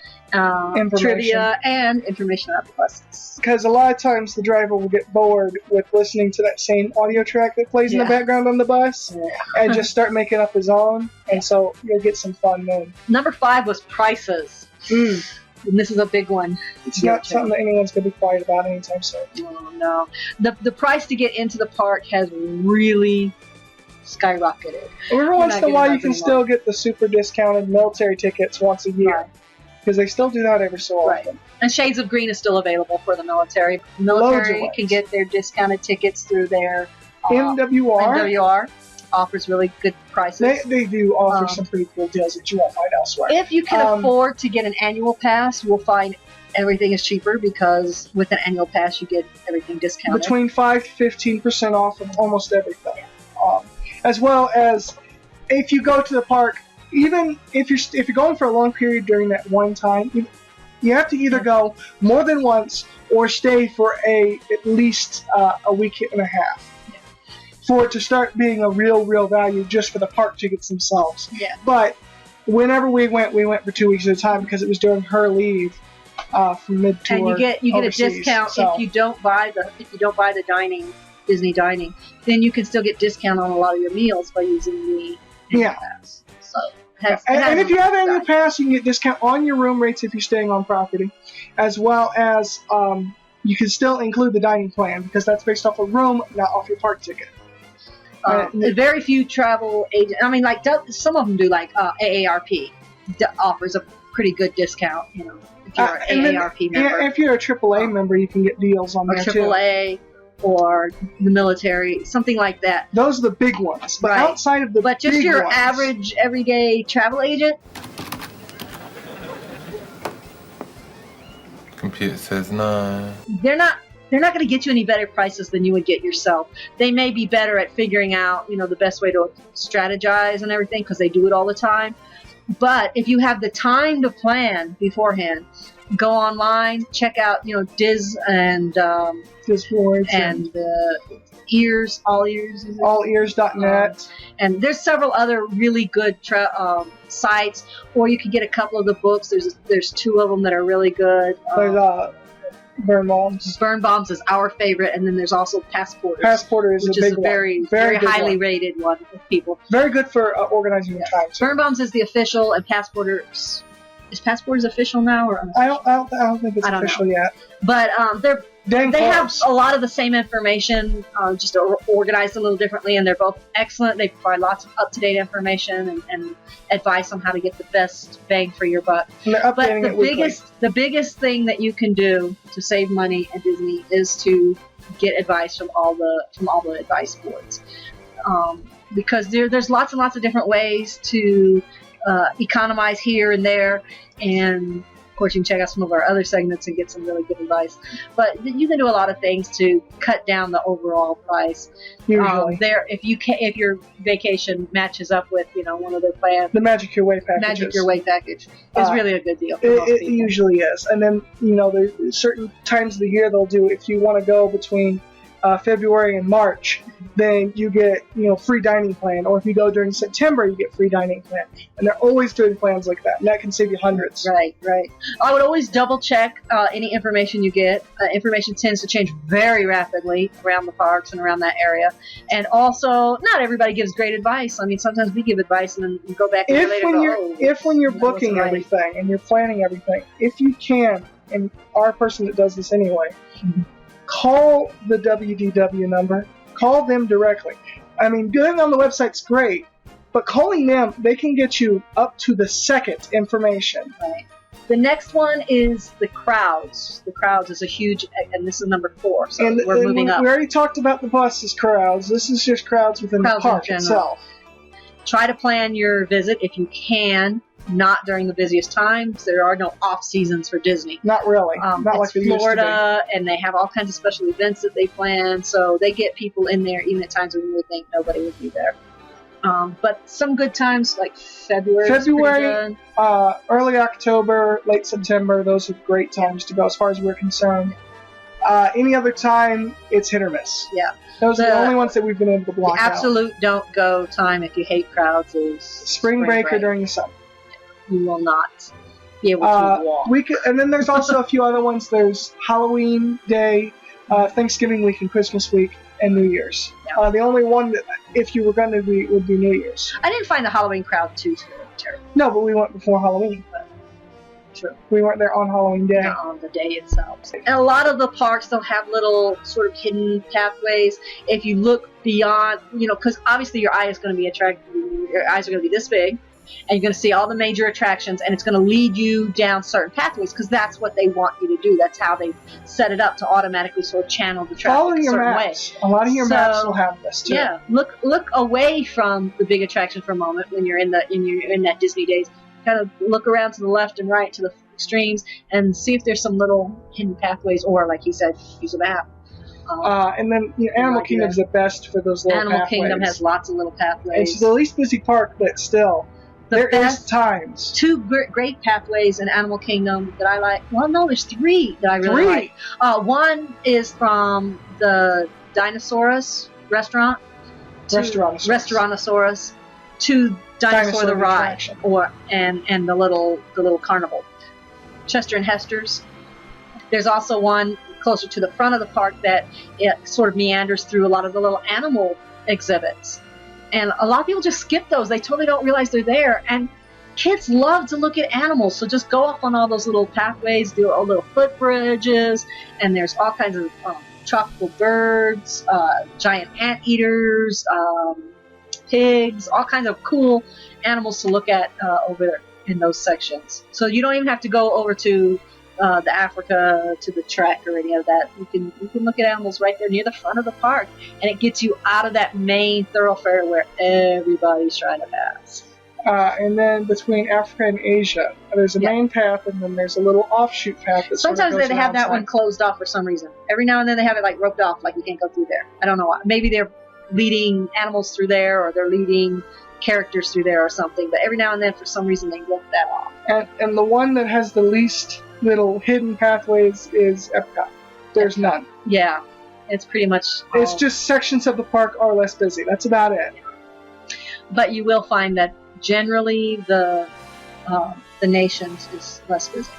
trivia, and information about the buses. Because a lot of times the driver will get bored with listening to that same audio track that plays in the background on the bus and just start making up his own, and so you'll get some fun then. Number 5 was prices. And this is a big one. It's not something that anyone's going to be quiet about anytime soon. Oh, no. The price to get into the park has really skyrocketed. Every once in a while you can still get the super discounted military tickets once a year. Because they still do that every so often. Right. And Shades of Green is still available for the military. Military can get their discounted tickets through their MWR offers really good prices. They do offer some pretty cool deals that you won't find elsewhere. If you can afford to get an annual pass, you'll find everything is cheaper because with an annual pass you get everything discounted. Between 5 to 15% off of almost everything. As well as if you go to the park, even if you're going for a long period during that one time, you have to either go more than once or stay for at least a week and a half for it to start being a real value just for the park tickets themselves. Yeah. But whenever we went for 2 weeks at a time because it was during her leave from mid-tour. And you get overseas, a discount if you don't buy the dining, Disney dining, then you can still get discount on a lot of your meals by using the pass. So and if you have an annual pass, you can get discount on your room rates if you're staying on property, as well as you can still include the dining plan because that's based off a room, not off your park ticket. Very few travel agents. I mean, like some of them do, like AARP offers a pretty good discount. You know, if you're an AARP member. If you're a AAA member, you can get deals on there too. AAA. Or the military, something like that. Those are the big ones. But outside of the But just big your ones, average, everyday travel agent. Computer says no. They're not going to get you any better prices than you would get yourself. They may be better at figuring out, the best way to strategize and everything because they do it all the time. But if you have the time to plan beforehand, go online, check out, Diz and Disboards and Ears, All Ears. Allears.net. And there's several other really good sites, or you can get a couple of the books. There's 2 of them that are really good. There's Burn Bombs. Burn Bombs is our favorite, and then there's also Passporters. Passporter is which a big is a very highly rated one with people. Very good for organizing your time. Burn Bombs is the official, and Passporters. Is Passporters official now or unofficial? I don't think it's official yet. But they have a lot of the same information, just organized a little differently, and they're both excellent. They provide lots of up-to-date information and advice on how to get the best bang for your buck. And they're updating it the biggest thing that you can do to save money at Disney is to get advice from all the advice boards. because there's lots and lots of different ways to economize here and there, and of course you can check out some of our other segments and get some really good advice. But you can do a lot of things to cut down the overall price. Usually. If your vacation matches up with one of their plans, The Magic Your Way packages. Magic Your Way package is really a good deal for most It people. usually is. And then, there's certain times of the year they'll do, if you want to go between February and March, then you get, free dining plan. Or if you go during September, you get free dining plan. And they're always doing plans like that. And that can save you hundreds. Right. I would always double check any information you get. Information tends to change very rapidly around the parks and around that area. And also, not everybody gives great advice. I mean, sometimes we give advice and then you go back and later When you're that booking wasn't right. everything and you're planning everything, if you can, and our person that does this anyway, call the WDW number. Call them directly. I mean, going on the website's great, but calling them, they can get you up to the second information. Right. The next one is the crowds. The crowds is a huge, and this is number 4, so we're moving up. We already talked about the buses crowds. This is just crowds within the park in itself. Try to plan your visit if you can, not during the busiest times. There are no off seasons for Disney. Not really. Not like it's it used to Florida, and they have all kinds of special events that they plan, so they get people in there even at times when you would think nobody would be there. But some good times like February, early October, late September, those are great times to go as far as we're concerned. Any other time, it's hit or miss. Yeah. Those are the only ones that we've been able to block out. Absolute don't go time if you hate crowds is spring break or during the summer. You will not be able to walk. And then there's also a few other ones. There's Halloween Day, Thanksgiving week, and Christmas week, and New Year's. Yeah. The only one that, if you were going to be, would be New Year's. I didn't find the Halloween crowd too terrible. No, but we went before Halloween. True. We weren't there on Halloween Day. Not on the day itself. And a lot of the parks, they'll have little sort of hidden pathways. If you look beyond, because obviously your eye is going to be attracted. Your eyes are going to be this big. And you're going to see all the major attractions, and it's going to lead you down certain pathways because that's what they want you to do. That's how they set it up to automatically sort of channel the traffic a certain way. A lot of your maps will have this too. Yeah, look away from the big attraction for a moment when you're in that Disney Days. Kind of look around to the left and right to the extremes and see if there's some little hidden pathways, or like you said, use a map. And then Animal Kingdom's the best for those little Animal pathways. Kingdom has lots of little pathways. It's the least busy park, but still. There is times. 2 great pathways in Animal Kingdom that I like. Well, no, there's 3 that I really like. One is from the Dinosaurus restaurant. Restaurantosaurus to Dinosaur the Ride, and the little carnival. Chester and Hester's. There's also one closer to the front of the park that it sort of meanders through a lot of the little animal exhibits. And a lot of people just skip those. They totally don't realize they're there. And kids love to look at animals. So just go off on all those little pathways, do all little footbridges. And there's all kinds of tropical birds, giant anteaters, pigs, all kinds of cool animals to look at over there in those sections. So you don't even have to go over to the Africa to the Trek or any of that. You can look at animals right there near the front of the park, and it gets you out of that main thoroughfare where everybody's trying to pass. And then between Africa and Asia, there's a main path, and then there's a little offshoot path. That Sometimes sort of they have that one closed off for some reason. Every now and then they have it like roped off, like you can't go through there. I don't know why. Maybe they're leading animals through there, or they're leading characters through there or something. But every now and then, for some reason, they rope that off. And the one that has the least little hidden pathways is Epcot. There's none. Yeah, it's pretty much. It's just sections of the park are less busy. That's about it. But you will find that generally the nations is less busy.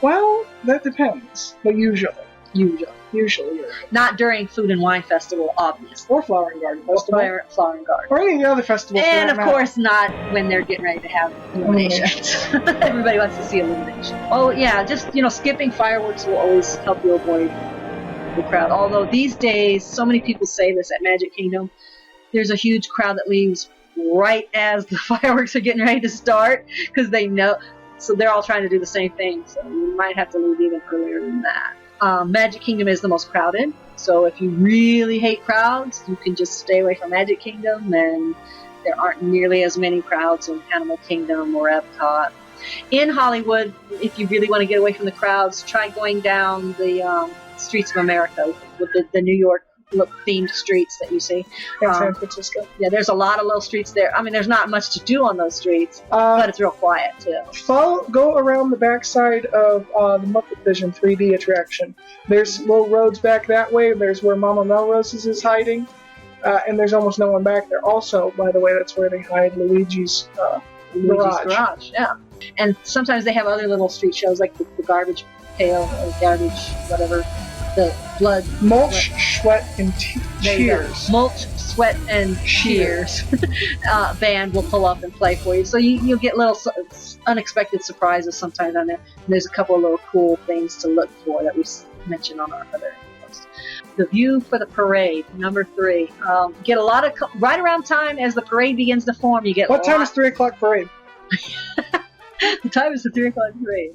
Well, that depends. But usually. Not during Food and Wine Festival, obviously. Or Flower and Garden Festival. Flower and Garden. Or any of the other festivals. And of course not when they're getting ready to have illuminations. Everybody wants to see illumination. Oh yeah, just skipping fireworks will always help you avoid the crowd. Although these days, so many people say this at Magic Kingdom, there's a huge crowd that leaves right as the fireworks are getting ready to start because they know. So they're all trying to do the same thing. So you might have to leave even earlier than that. Magic Kingdom is the most crowded, so if you really hate crowds, you can just stay away from Magic Kingdom, and there aren't nearly as many crowds in Animal Kingdom or Epcot. In Hollywood, if you really want to get away from the crowds, try going down the Streets of America with the New York themed streets that you see. In San Francisco. Yeah, there's a lot of little streets there. I mean, there's not much to do on those streets, but it's real quiet too. Go around the backside of the Muppet Vision 3D attraction. There's little roads back that way. There's where Mama Melrose's is hiding, and there's almost no one back there. Also, by the way, that's where they hide Luigi's garage. Yeah. And sometimes they have other little street shows like the garbage pail or garbage whatever. The blood, mulch, sweat, and cheers. Mulch, sweat, and cheers. Band will pull up and play for you, so you'll get little unexpected surprises sometimes on there. And there's a couple of little cool things to look for that we mentioned on our other post. The view for the parade, number 3. Get a lot of right around time as the parade begins to form. You get what time is 3 o'clock parade? The time is the 3 o'clock parade,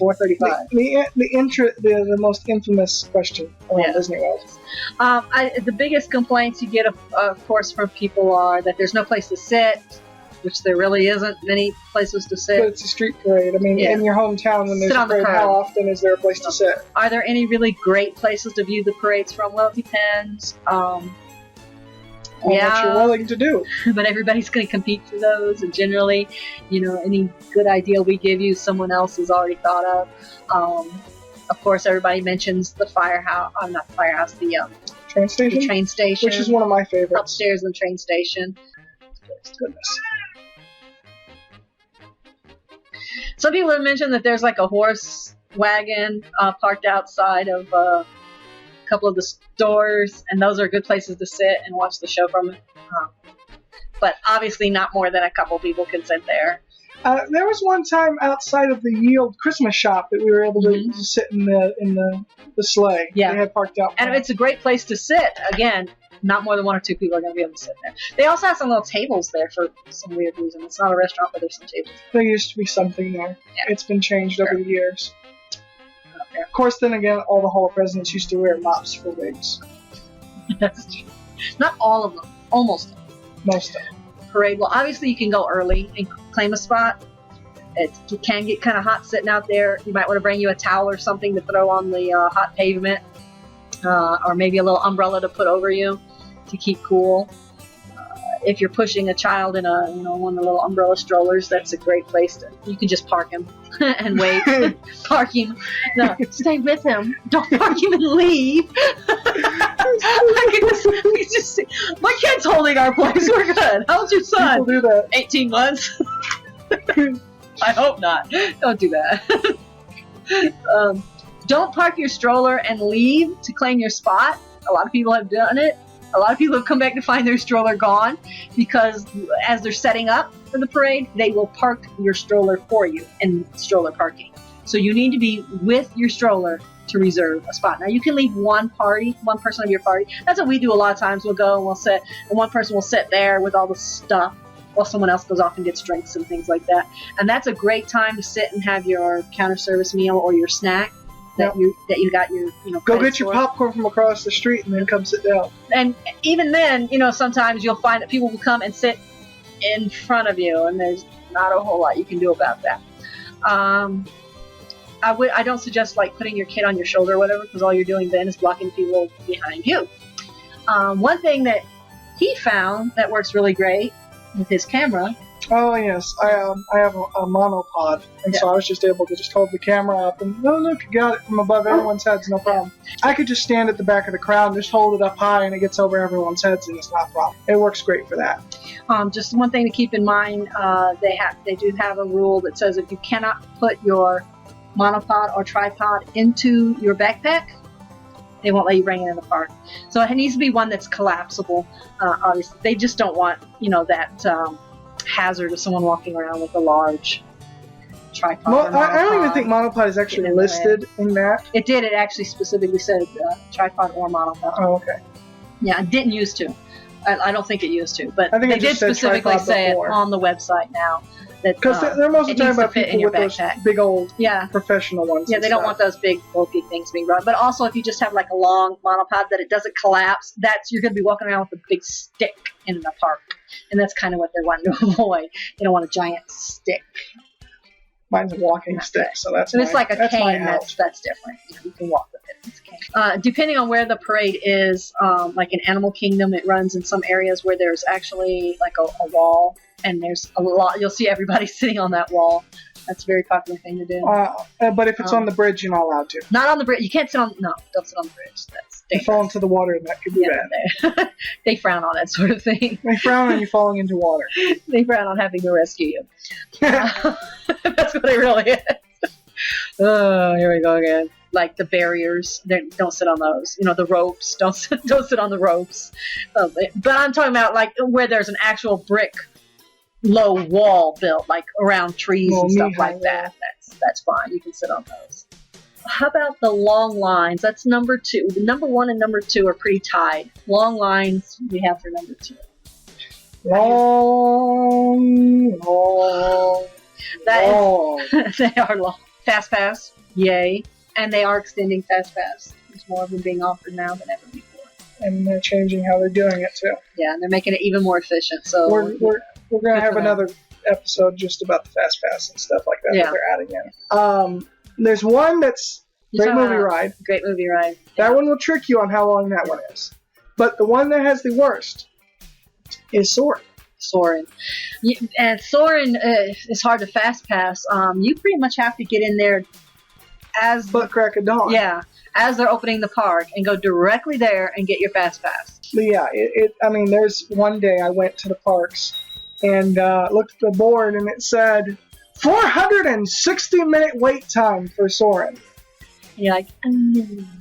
4:35. The most infamous question around Disney World. The biggest complaints you get, of course, from people are that there's no place to sit, which there really isn't many places to sit. But it's a street parade. I mean, in your hometown, when there's a parade, how often is there a place to sit? Are there any really great places to view the parades from? Well, it depends. What you're willing to do. But everybody's going to compete for those, and generally, any good idea we give you, someone else has already thought of. Of course, everybody mentions the firehouse. Not the firehouse. The train station. The train station, which is one of my favorites. Upstairs in the train station. Goodness. Some people have mentioned that there's like a horse wagon parked outside of a couple of the stores, and those are good places to sit and watch the show from. But obviously not more than a couple people can sit there. There was one time outside of the Yield Christmas shop that we were able to sit in the sleigh. Yeah. They had parked out. And it's a great place to sit. Again, not more than 1 or 2 people are going to be able to sit there. They also have some little tables there for some weird reason. It's not a restaurant, but there's some tables. There used to be something there. Yeah. It's been changed over the years. Of course, then again, all the Hall of Presidents used to wear mops for wigs. That's true. Not all of them. Almost all. Most of them. Parade. Well, obviously you can go early and claim a spot. It can get kind of hot sitting out there. You might want to bring you a towel or something to throw on the hot pavement, or maybe a little umbrella to put over you to keep cool. If you're pushing a child in one of the little umbrella strollers, that's a great place to. You can just park him and wait. Park him. No, stay with him. Don't park him and leave. I can just see. My kid's holding our place. We're good. How's your son? People do that. 18 months. I hope not. Don't do that. Don't park your stroller and leave to claim your spot. A lot of people have done it. A lot of people have come back to find their stroller gone because as they're setting up for the parade, they will park your stroller for you in stroller parking. So you need to be with your stroller to reserve a spot. Now you can leave one person of your party. That's what we do a lot of times. We'll go and we'll sit, and one person will sit there with all the stuff while someone else goes off and gets drinks and things like that. And that's a great time to sit and have your counter service meal or your snack. That you got your go get your popcorn from across the street and then come sit down. And even then, sometimes you'll find that people will come and sit in front of you, and there's not a whole lot you can do about that. I don't suggest like putting your kid on your shoulder or whatever, because all you're doing then is blocking people behind you. One thing that he found that works really great with his camera. Oh yes, I have a monopod, and so I was just able to just hold the camera up and look, you got it from above everyone's heads, no problem. I could just stand at the back of the crowd and just hold it up high, and it gets over everyone's heads, and it's not a problem. It works great for that. Just one thing to keep in mind: they do have a rule that says if you cannot put your monopod or tripod into your backpack, they won't let you bring it in the park. So it needs to be one that's collapsible. Obviously, they just don't want that. Hazard of someone walking around with a large tripod. Well, I don't even think monopod is actually listed in that. It did. It actually specifically said tripod or monopod. Oh, okay. Yeah, it didn't used to. I don't think it used to, but I think they did specifically say it on the website now. that Because they're mostly it talking needs to about fit in people your with those backpack. big old Yeah. professional ones. Yeah, and they don't stuff. want those big bulky things being brought. But also, if you just have like a long monopod that it doesn't collapse, you're going to be walking around with a big stick in the park, and that's kind of what they're wanting to avoid. They don't want a giant stick. Mine's a walking stick, so that's. So it's like a that's my cane. out. That's different. You can walk with it. It's a cane. Depending on where the parade is, like in Animal Kingdom, it runs in some areas where there's actually like a wall, and there's a lot. You'll see everybody sitting on that wall. That's a very popular thing to do. But if it's on the bridge, you're not allowed to. Not on the bridge. You can't sit on. No, don't sit on the bridge. That's You fall into the water, and that could be bad. they frown on that sort of thing. They frown on you falling into water. They frown on having to rescue you. That's what it really is. Oh, here we go again. Like the barriers, don't sit on those. You know, the ropes, don't sit on the ropes. But I'm talking about like where there's an actual brick low wall built, like around trees and stuff like that. That's fine. You can sit on those. How about the long lines? That's number 2. The number 1 and number 2 are pretty tied. Long lines we have for number 2. Long. They are long. Fast Pass, yay. And they are extending Fast Pass. There's more of them being offered now than ever before. And they're changing how they're doing it too. Yeah, and they're making it even more efficient. So we're going to have another episode just about the Fast Pass and stuff like that that they're adding in. There's one that's Great Movie Ride. Great Movie Ride. That one will trick you on how long that one is. But the one that has the worst is Soarin'. And Soarin' is hard to Fast Pass. You pretty much have to get in there as butt crack of dawn. Yeah, as they're opening the park and go directly there and get your Fast Pass. But yeah, I mean, there's one day I went to the parks and looked at the board and it said 460-minute wait time for Soarin'. You're like,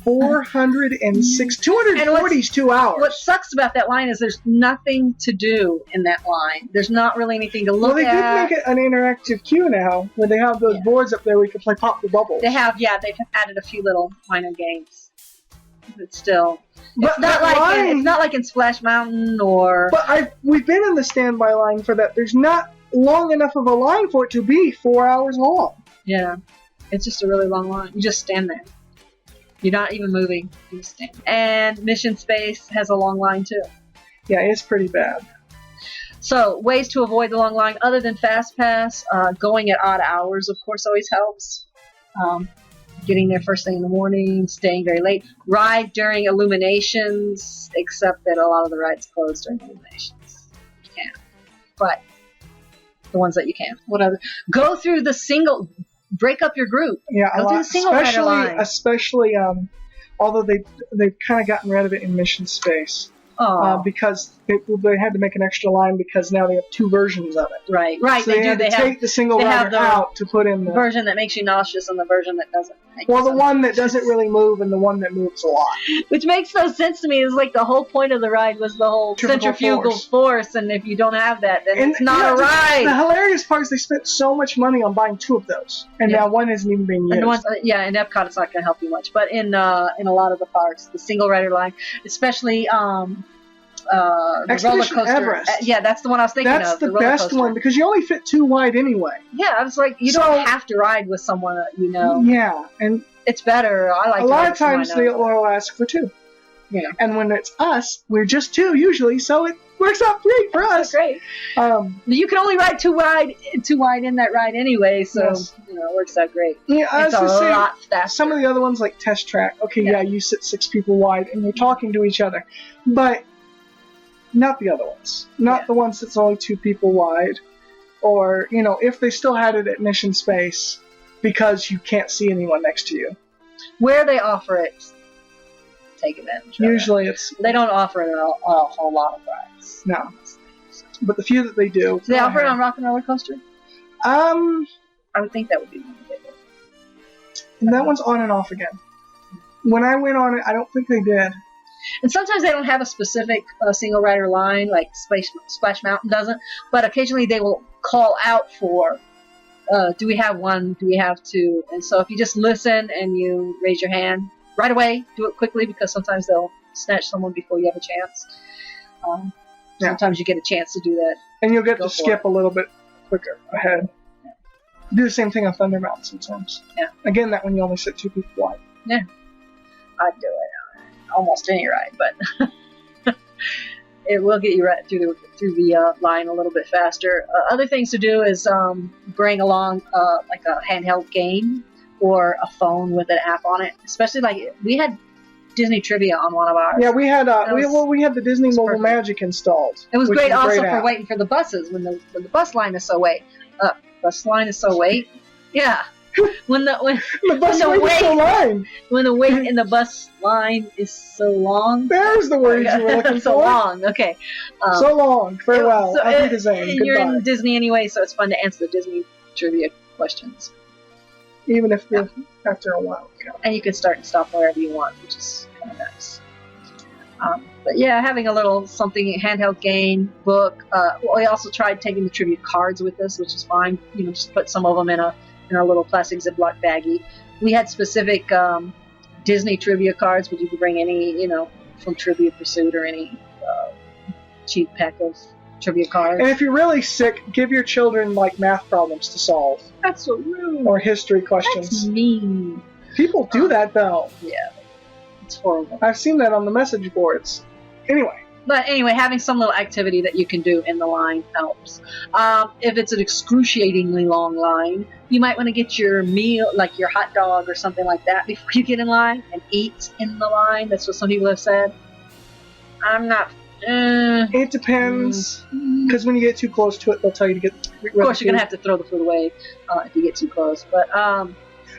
406, 240 is 2 hours. What sucks about that line is there's nothing to do in that line. There's not really anything to look at. Well, they did make it an interactive queue now, where they have those boards up there where you can play Pop the Bubbles. They've added a few little minor games. But still, it's not like in Splash Mountain or... But we've been in the standby line for that. There's not long enough of a line for it to be 4 hours long. Yeah. It's just a really long line. You just stand there. You're not even moving. You just stand. And Mission Space has a long line too. Yeah, it's pretty bad. So, ways to avoid the long line other than Fast Pass. Going at odd hours, of course, always helps. Getting there first thing in the morning, staying very late. Ride during illuminations, except that a lot of the rides close during illuminations. You can't. But the ones that you can. Whatever. Go through the single... Break up your group. Yeah, go through the single rider line. Especially, although they've kind of gotten rid of it in Mission Space. Because they had to make an extra line because now they have 2 versions of it. Right. So they had to take the single rider out to put in the version that makes you nauseous and the version that doesn't. Well, the one that doesn't really move and the one that moves a lot. Which makes no sense to me. It's like the whole point of the ride was the whole centrifugal force, and if you don't have that, then it's not a ride. The hilarious part is they spent so much money on buying 2 of those, and now one isn't even being used. And in Epcot, it's not going to help you much, but in a lot of the parks, the single rider line, especially the roller coaster. Everest. That's the one I was thinking of. That's the best one because you only fit 2 wide anyway. Yeah, I was like, you don't have to ride with someone that you know. Yeah, and it's better. I like a lot of times they'll ask for 2. Yeah, and when it's us, we're just 2 usually, so it works out great for us. Great. You can only ride 2 wide in that ride anyway, so it works out great. Yeah, it's a lot faster. Some of the other ones like Test Track. Okay, you sit 6 people wide and you're talking to each other, but not the other ones. Not the ones that's only 2 people wide. Or, if they still had it at Mission Space because you can't see anyone next to you. Where they offer it, take advantage of Usually it. They don't offer it on a whole lot of rides. No. But the few that they do. Do they offer it on Rock and Roller Coaster? I would think that would be one they would. And that one's on and off again. When I went on it, I don't think they did. And sometimes they don't have a specific single rider line, like Splash Mountain doesn't, but occasionally they will call out for, do we have 1, do we have 2? And so if you just listen and you raise your hand right away, do it quickly because sometimes they'll snatch someone before you have a chance. Sometimes you get a chance to do that. And you'll get to skip a little bit quicker ahead. Do the same thing on Thunder Mountain sometimes. Yeah. Again, that one you only sit 2 people wide. Yeah. I'd do it on almost any ride, but it will get you right through the line a little bit faster. Other things to do is bring along like a handheld game or a phone with an app on it. Especially like we had Disney Trivia on one of ours. Yeah, we had we had the Disney Mobile perfect. Magic installed. It was which great is a also for app. waiting for the buses when the bus line is so wait. Bus line is so wait. Yeah. When the bus when the wait is so line. when the wait in the bus line is so long. There's the words you were looking so for. long. Okay. So long. Farewell. So, Auf Wiedersehen. and you're Goodbye. in Disney anyway, so it's fun to answer the Disney trivia questions. Even if you're after a while. Yeah. And you can start and stop wherever you want, which is kind of nice. But yeah, having a little something handheld game book. We also tried taking the trivia cards with us, which is fine. Just put some of them in a little plastic Ziploc baggie. We had specific Disney trivia cards, but you could bring any, from Trivia Pursuit or any cheap pack of trivia cards. And if you're really sick, give your children like math problems to solve That's so rude. or history questions. That's mean. People do that though. Yeah, it's horrible. I've seen that on the message boards. But anyway, having some little activity that you can do in the line helps. If it's an excruciatingly long line, you might want to get your meal, like your hot dog or something like that, before you get in line and eat in the line. That's what some people have said. I'm not. It depends, because when you get too close to it, they'll tell you to get. Of course, you're gonna have to throw the food away if you get too close. But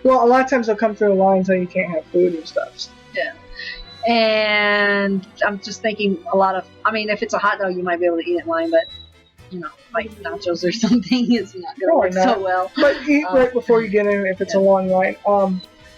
well, a lot of times they'll come through the line and tell you can't have food and stuff. yeah. And I'm just thinking if it's a hot dog, you might be able to eat it in line, but like nachos or something is not going to work so well. But eat right before you get in if it's a long line.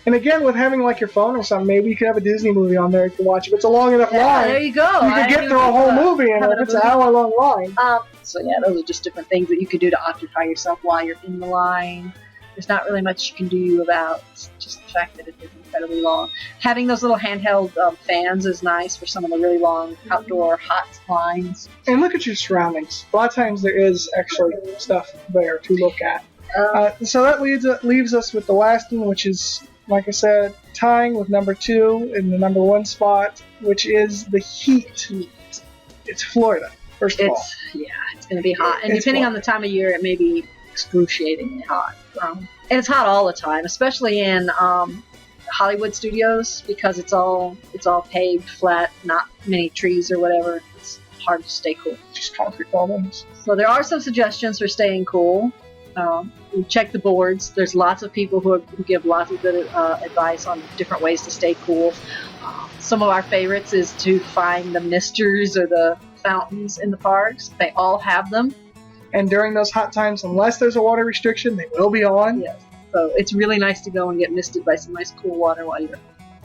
And again, with having like your phone or something, maybe you could have a Disney movie on there you can watch. If it's a long enough line, there you go. You could get through a whole movie if it's an hour-long line. So yeah, those are just different things that you could do to occupy yourself while you're in the line. There's not really much you can do about just the fact that it is incredibly long. Having those little handheld fans is nice for some of the really long outdoor hot lines. And look at your surroundings. A lot of times there is actually stuff there to look at. So that leaves us with the last one, which is, like I said, tying with number 2 in the number 1 spot, which is the heat. It's Florida, first of all. It's going to be hot. And depending on the time of year, it may be excruciatingly hot. And it's hot all the time, especially in Hollywood studios, because it's all paved, flat, not many trees or whatever. It's hard to stay cool. Just concrete buildings. So there are some suggestions for staying cool. You check the boards. There's lots of people who give lots of good advice on different ways to stay cool. Some of our favorites is to find the misters or the fountains in the parks. They all have them. And during those hot times, unless there's a water restriction, they will be on. Yes. So it's really nice to go and get misted by some nice cool water while you're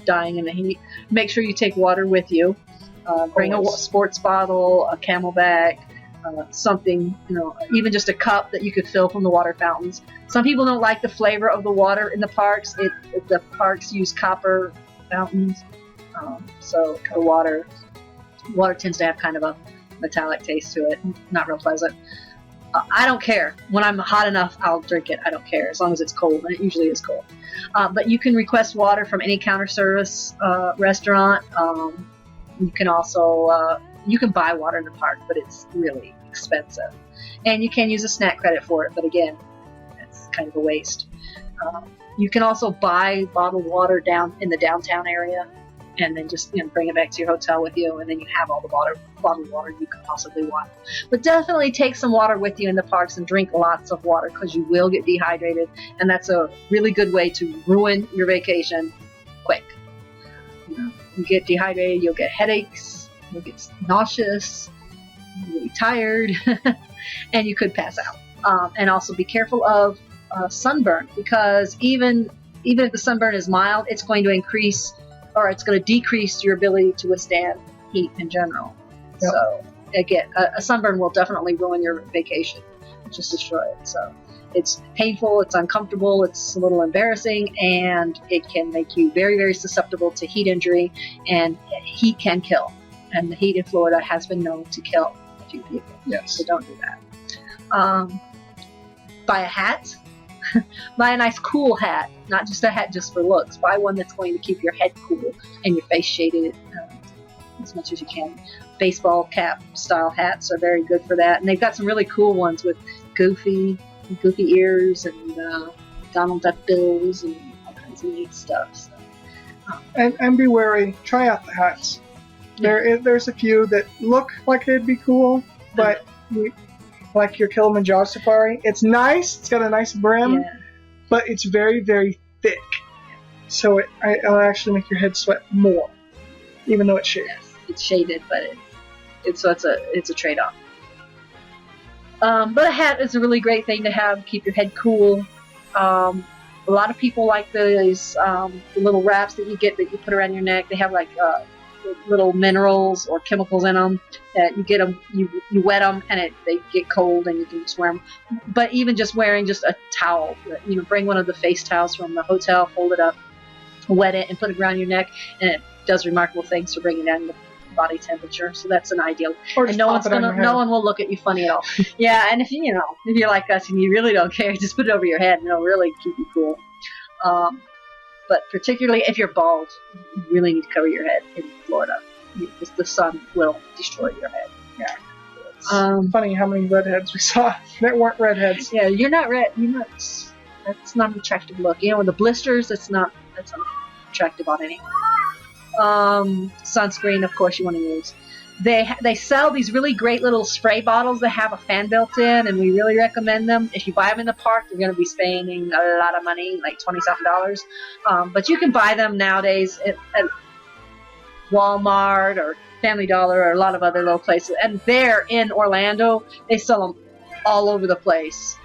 dying in the heat. Make sure you take water with you. Bring a sports bottle, a Camelback, something, even just a cup that you could fill from the water fountains. Some people don't like the flavor of the water in the parks. The parks use copper fountains, so the water tends to have kind of a metallic taste to it. Not real pleasant. I don't care. When I'm hot enough, I'll drink it. I don't care, as long as it's cold, and it usually is cold. But you can request water from any counter service restaurant. You can also you can buy water in the park, but it's really expensive. And you can use a snack credit for it, but again, it's kind of a waste. You can also buy bottled water down in the downtown area, and then just bring it back to your hotel with you, and then you have all the bottled water you could possibly want. But definitely take some water with you in the parks and drink lots of water, because you will get dehydrated, and that's a really good way to ruin your vacation quick. You get dehydrated, you'll get headaches, you'll get nauseous, you'll be tired, and you could pass out. And also be careful of sunburn, because even if the sunburn is mild, it's going to increase, or it's going to decrease your ability to withstand heat in general. Yep. So again, a sunburn will definitely ruin your vacation, just destroy it. So it's painful, it's uncomfortable, it's a little embarrassing, and it can make you very, very susceptible to heat injury, and heat can kill. And the heat in Florida has been known to kill a few people. Yes. So don't do that. buy a hat. Buy a nice cool hat, not just a hat just for looks. Buy one that's going to keep your head cool and your face shaded as much as you can. Baseball cap style hats are very good for that, and they've got some really cool ones with goofy ears and Donald Duck bills and all kinds of neat stuff. So. And be wary. Try out the hats. There's a few that look like they'd be cool, but like your Kilimanjaro safari, it's nice. It's got a nice brim, but it's very, very thick. So it'll actually make your head sweat more, even though it's shaded. Yes, it's shaded, but it's a trade-off. But a hat is a really great thing to have. Keep your head cool. A lot of people like these little wraps that you get that you put around your neck. They have like little minerals or chemicals in them that you get them, you wet them, and they get cold, and you can just wear them. But even just wearing just a towel, bring one of the face towels from the hotel, fold it up, wet it, and put it around your neck, and it does remarkable things for bringing down the body temperature. So that's an ideal. And no one will look at you funny at all. Yeah, and if you're like us and you really don't care, just put it over your head, and it'll really keep you cool. But particularly if you're bald, you really need to cover your head in Florida, because the sun will destroy your head. Yeah. It's funny how many redheads we saw that weren't redheads. Yeah, you're not red. That's not an attractive look. With the blisters, that's not attractive on anyone. Sunscreen, of course, you want to use. They sell these really great little spray bottles that have a fan built in, and we really recommend them. If you buy them in the park, you're going to be spending a lot of money, like $20-something. But you can buy them nowadays at Walmart or Family Dollar or a lot of other little places. And there in Orlando, they sell them all over the place.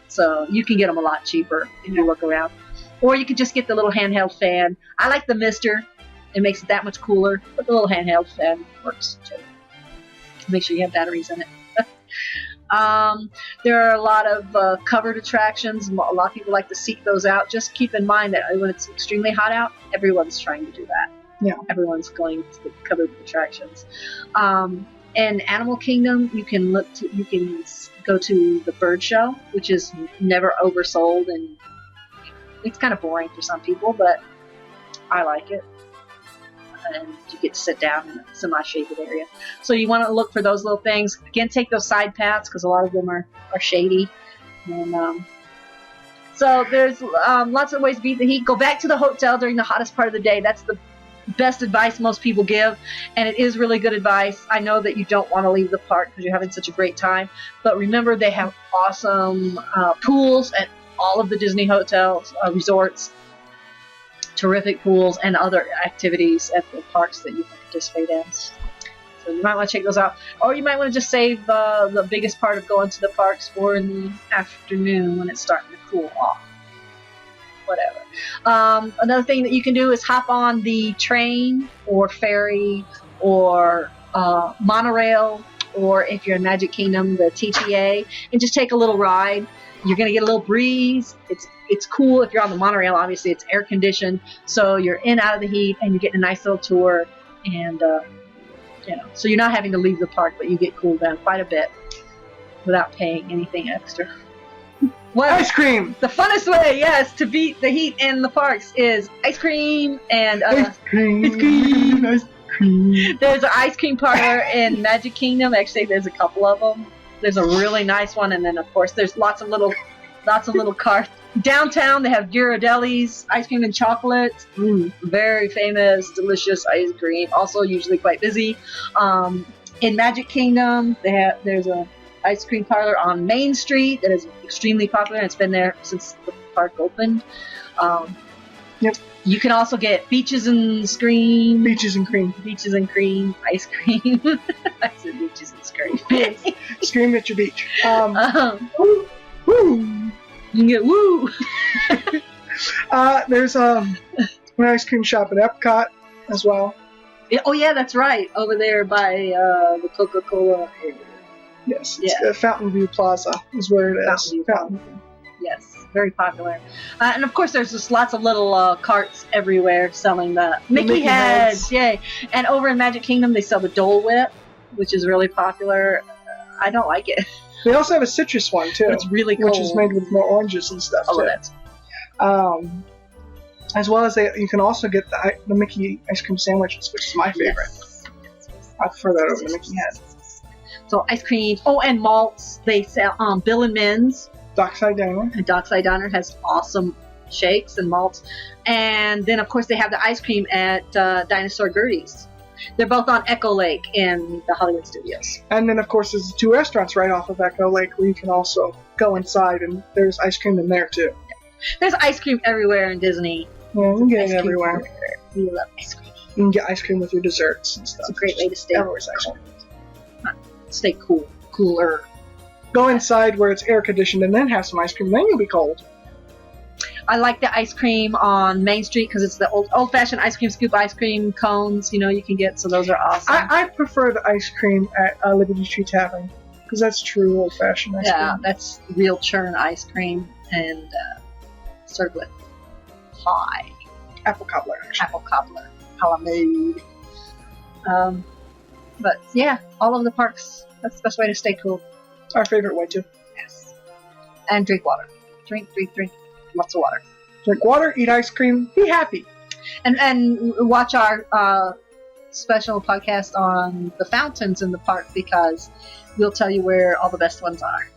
So you can get them a lot cheaper if you look around. Or you could just get the little handheld fan. I like the Mister. It makes it that much cooler, but the little handheld fan works too. Make sure you have batteries in it. There are a lot of covered attractions. A lot of people like to seek those out. Just keep in mind that when it's extremely hot out, everyone's trying to do that. Yeah. Everyone's going to the covered attractions. In Animal Kingdom, you can go to the bird show, which is never oversold, and it's kind of boring for some people, but I like it. And you get to sit down in a semi-shaded area. So you want to look for those little things. Again, take those side paths because a lot of them are shady. And so there's lots of ways to beat the heat. Go back to the hotel during the hottest part of the day. That's the best advice most people give, and it is really good advice. I know that you don't want to leave the park because you're having such a great time, but remember they have awesome pools at all of the Disney hotels, resorts. Terrific pools and other activities at the parks that you can participate in. So you might want to check those out. Or you might want to just save the biggest part of going to the parks for in the afternoon when it's starting to cool off. Whatever. Another thing that you can do is hop on the train or ferry or monorail, or if you're in Magic Kingdom, the TTA, and just take a little ride. You're going to get a little breeze. It's cool. If you're on the monorail, obviously it's air conditioned, so you're in out of the heat and you get a nice little tour, and so you're not having to leave the park, but you get cooled down quite a bit without paying anything extra. Well, ice cream. The funnest way, yes, to beat the heat in the parks is ice cream and ice cream. Ice cream. There's an ice cream parlor in Magic Kingdom. Actually, there's a couple of them. There's a really nice one, and then of course there's lots of little carts. Downtown, they have Ghirardelli's ice cream and chocolate. Very famous, delicious ice cream. Also usually quite busy. In Magic Kingdom, there's a ice cream parlor on Main Street that is extremely popular, and it's been there since the park opened. Yep. You can also get Beaches and Cream. Beaches and cream. Beaches and cream ice cream. I said beaches and cream. Scream at your beach. Woo! You can get woo! There's an ice cream shop at Epcot as well. Oh yeah, that's right. Over there by the Coca-Cola area. Yes, it's Fountain View Plaza is where it is. Fountain View. Yes, very popular. And of course, there's just lots of little carts everywhere selling the Mickey heads. Yay! And over in Magic Kingdom, they sell the Dole Whip, which is really popular. I don't like it. They also have a citrus one too, It's really cold. which is made with more oranges and stuff. Oh, too. that's As well as you can also get the Mickey ice cream sandwiches, which is my favorite. Yes. I prefer that over the Mickey head. So ice cream. Oh, and malts. They sell Bill and Men's. Dockside Diner. And Dockside Diner has awesome shakes and malts. And then, of course, they have the ice cream at Dinosaur Gertie's. They're both on Echo Lake in the Hollywood Studios. And then, of course, there's the 2 restaurants right off of Echo Lake where you can also go inside, and there's ice cream in there, too. There's ice cream everywhere in Disney. Yeah, you can get Ice it cream everywhere. We love ice cream. You can get ice cream with your desserts and stuff. It's a great way to stay Everywhere's ice cream. Stay cooler. Go inside where it's air conditioned and then have some ice cream, then you'll be cold. I like the ice cream on Main Street because it's the old-fashioned ice cream scoop ice cream cones. You can get, so those are awesome. I prefer the ice cream at Liberty Tree Tavern because that's true old-fashioned ice Yeah, cream. that's real churn ice cream and served with pie, Apple cobbler, actually. apple cobbler, calamari. But yeah, all over the parks. That's the best way to stay cool. It's our favorite way, too. Yes, and drink water. Drink, lots of water. Drink water, eat ice cream, be happy. And watch our special podcast on the fountains in the park because we'll tell you where all the best ones are.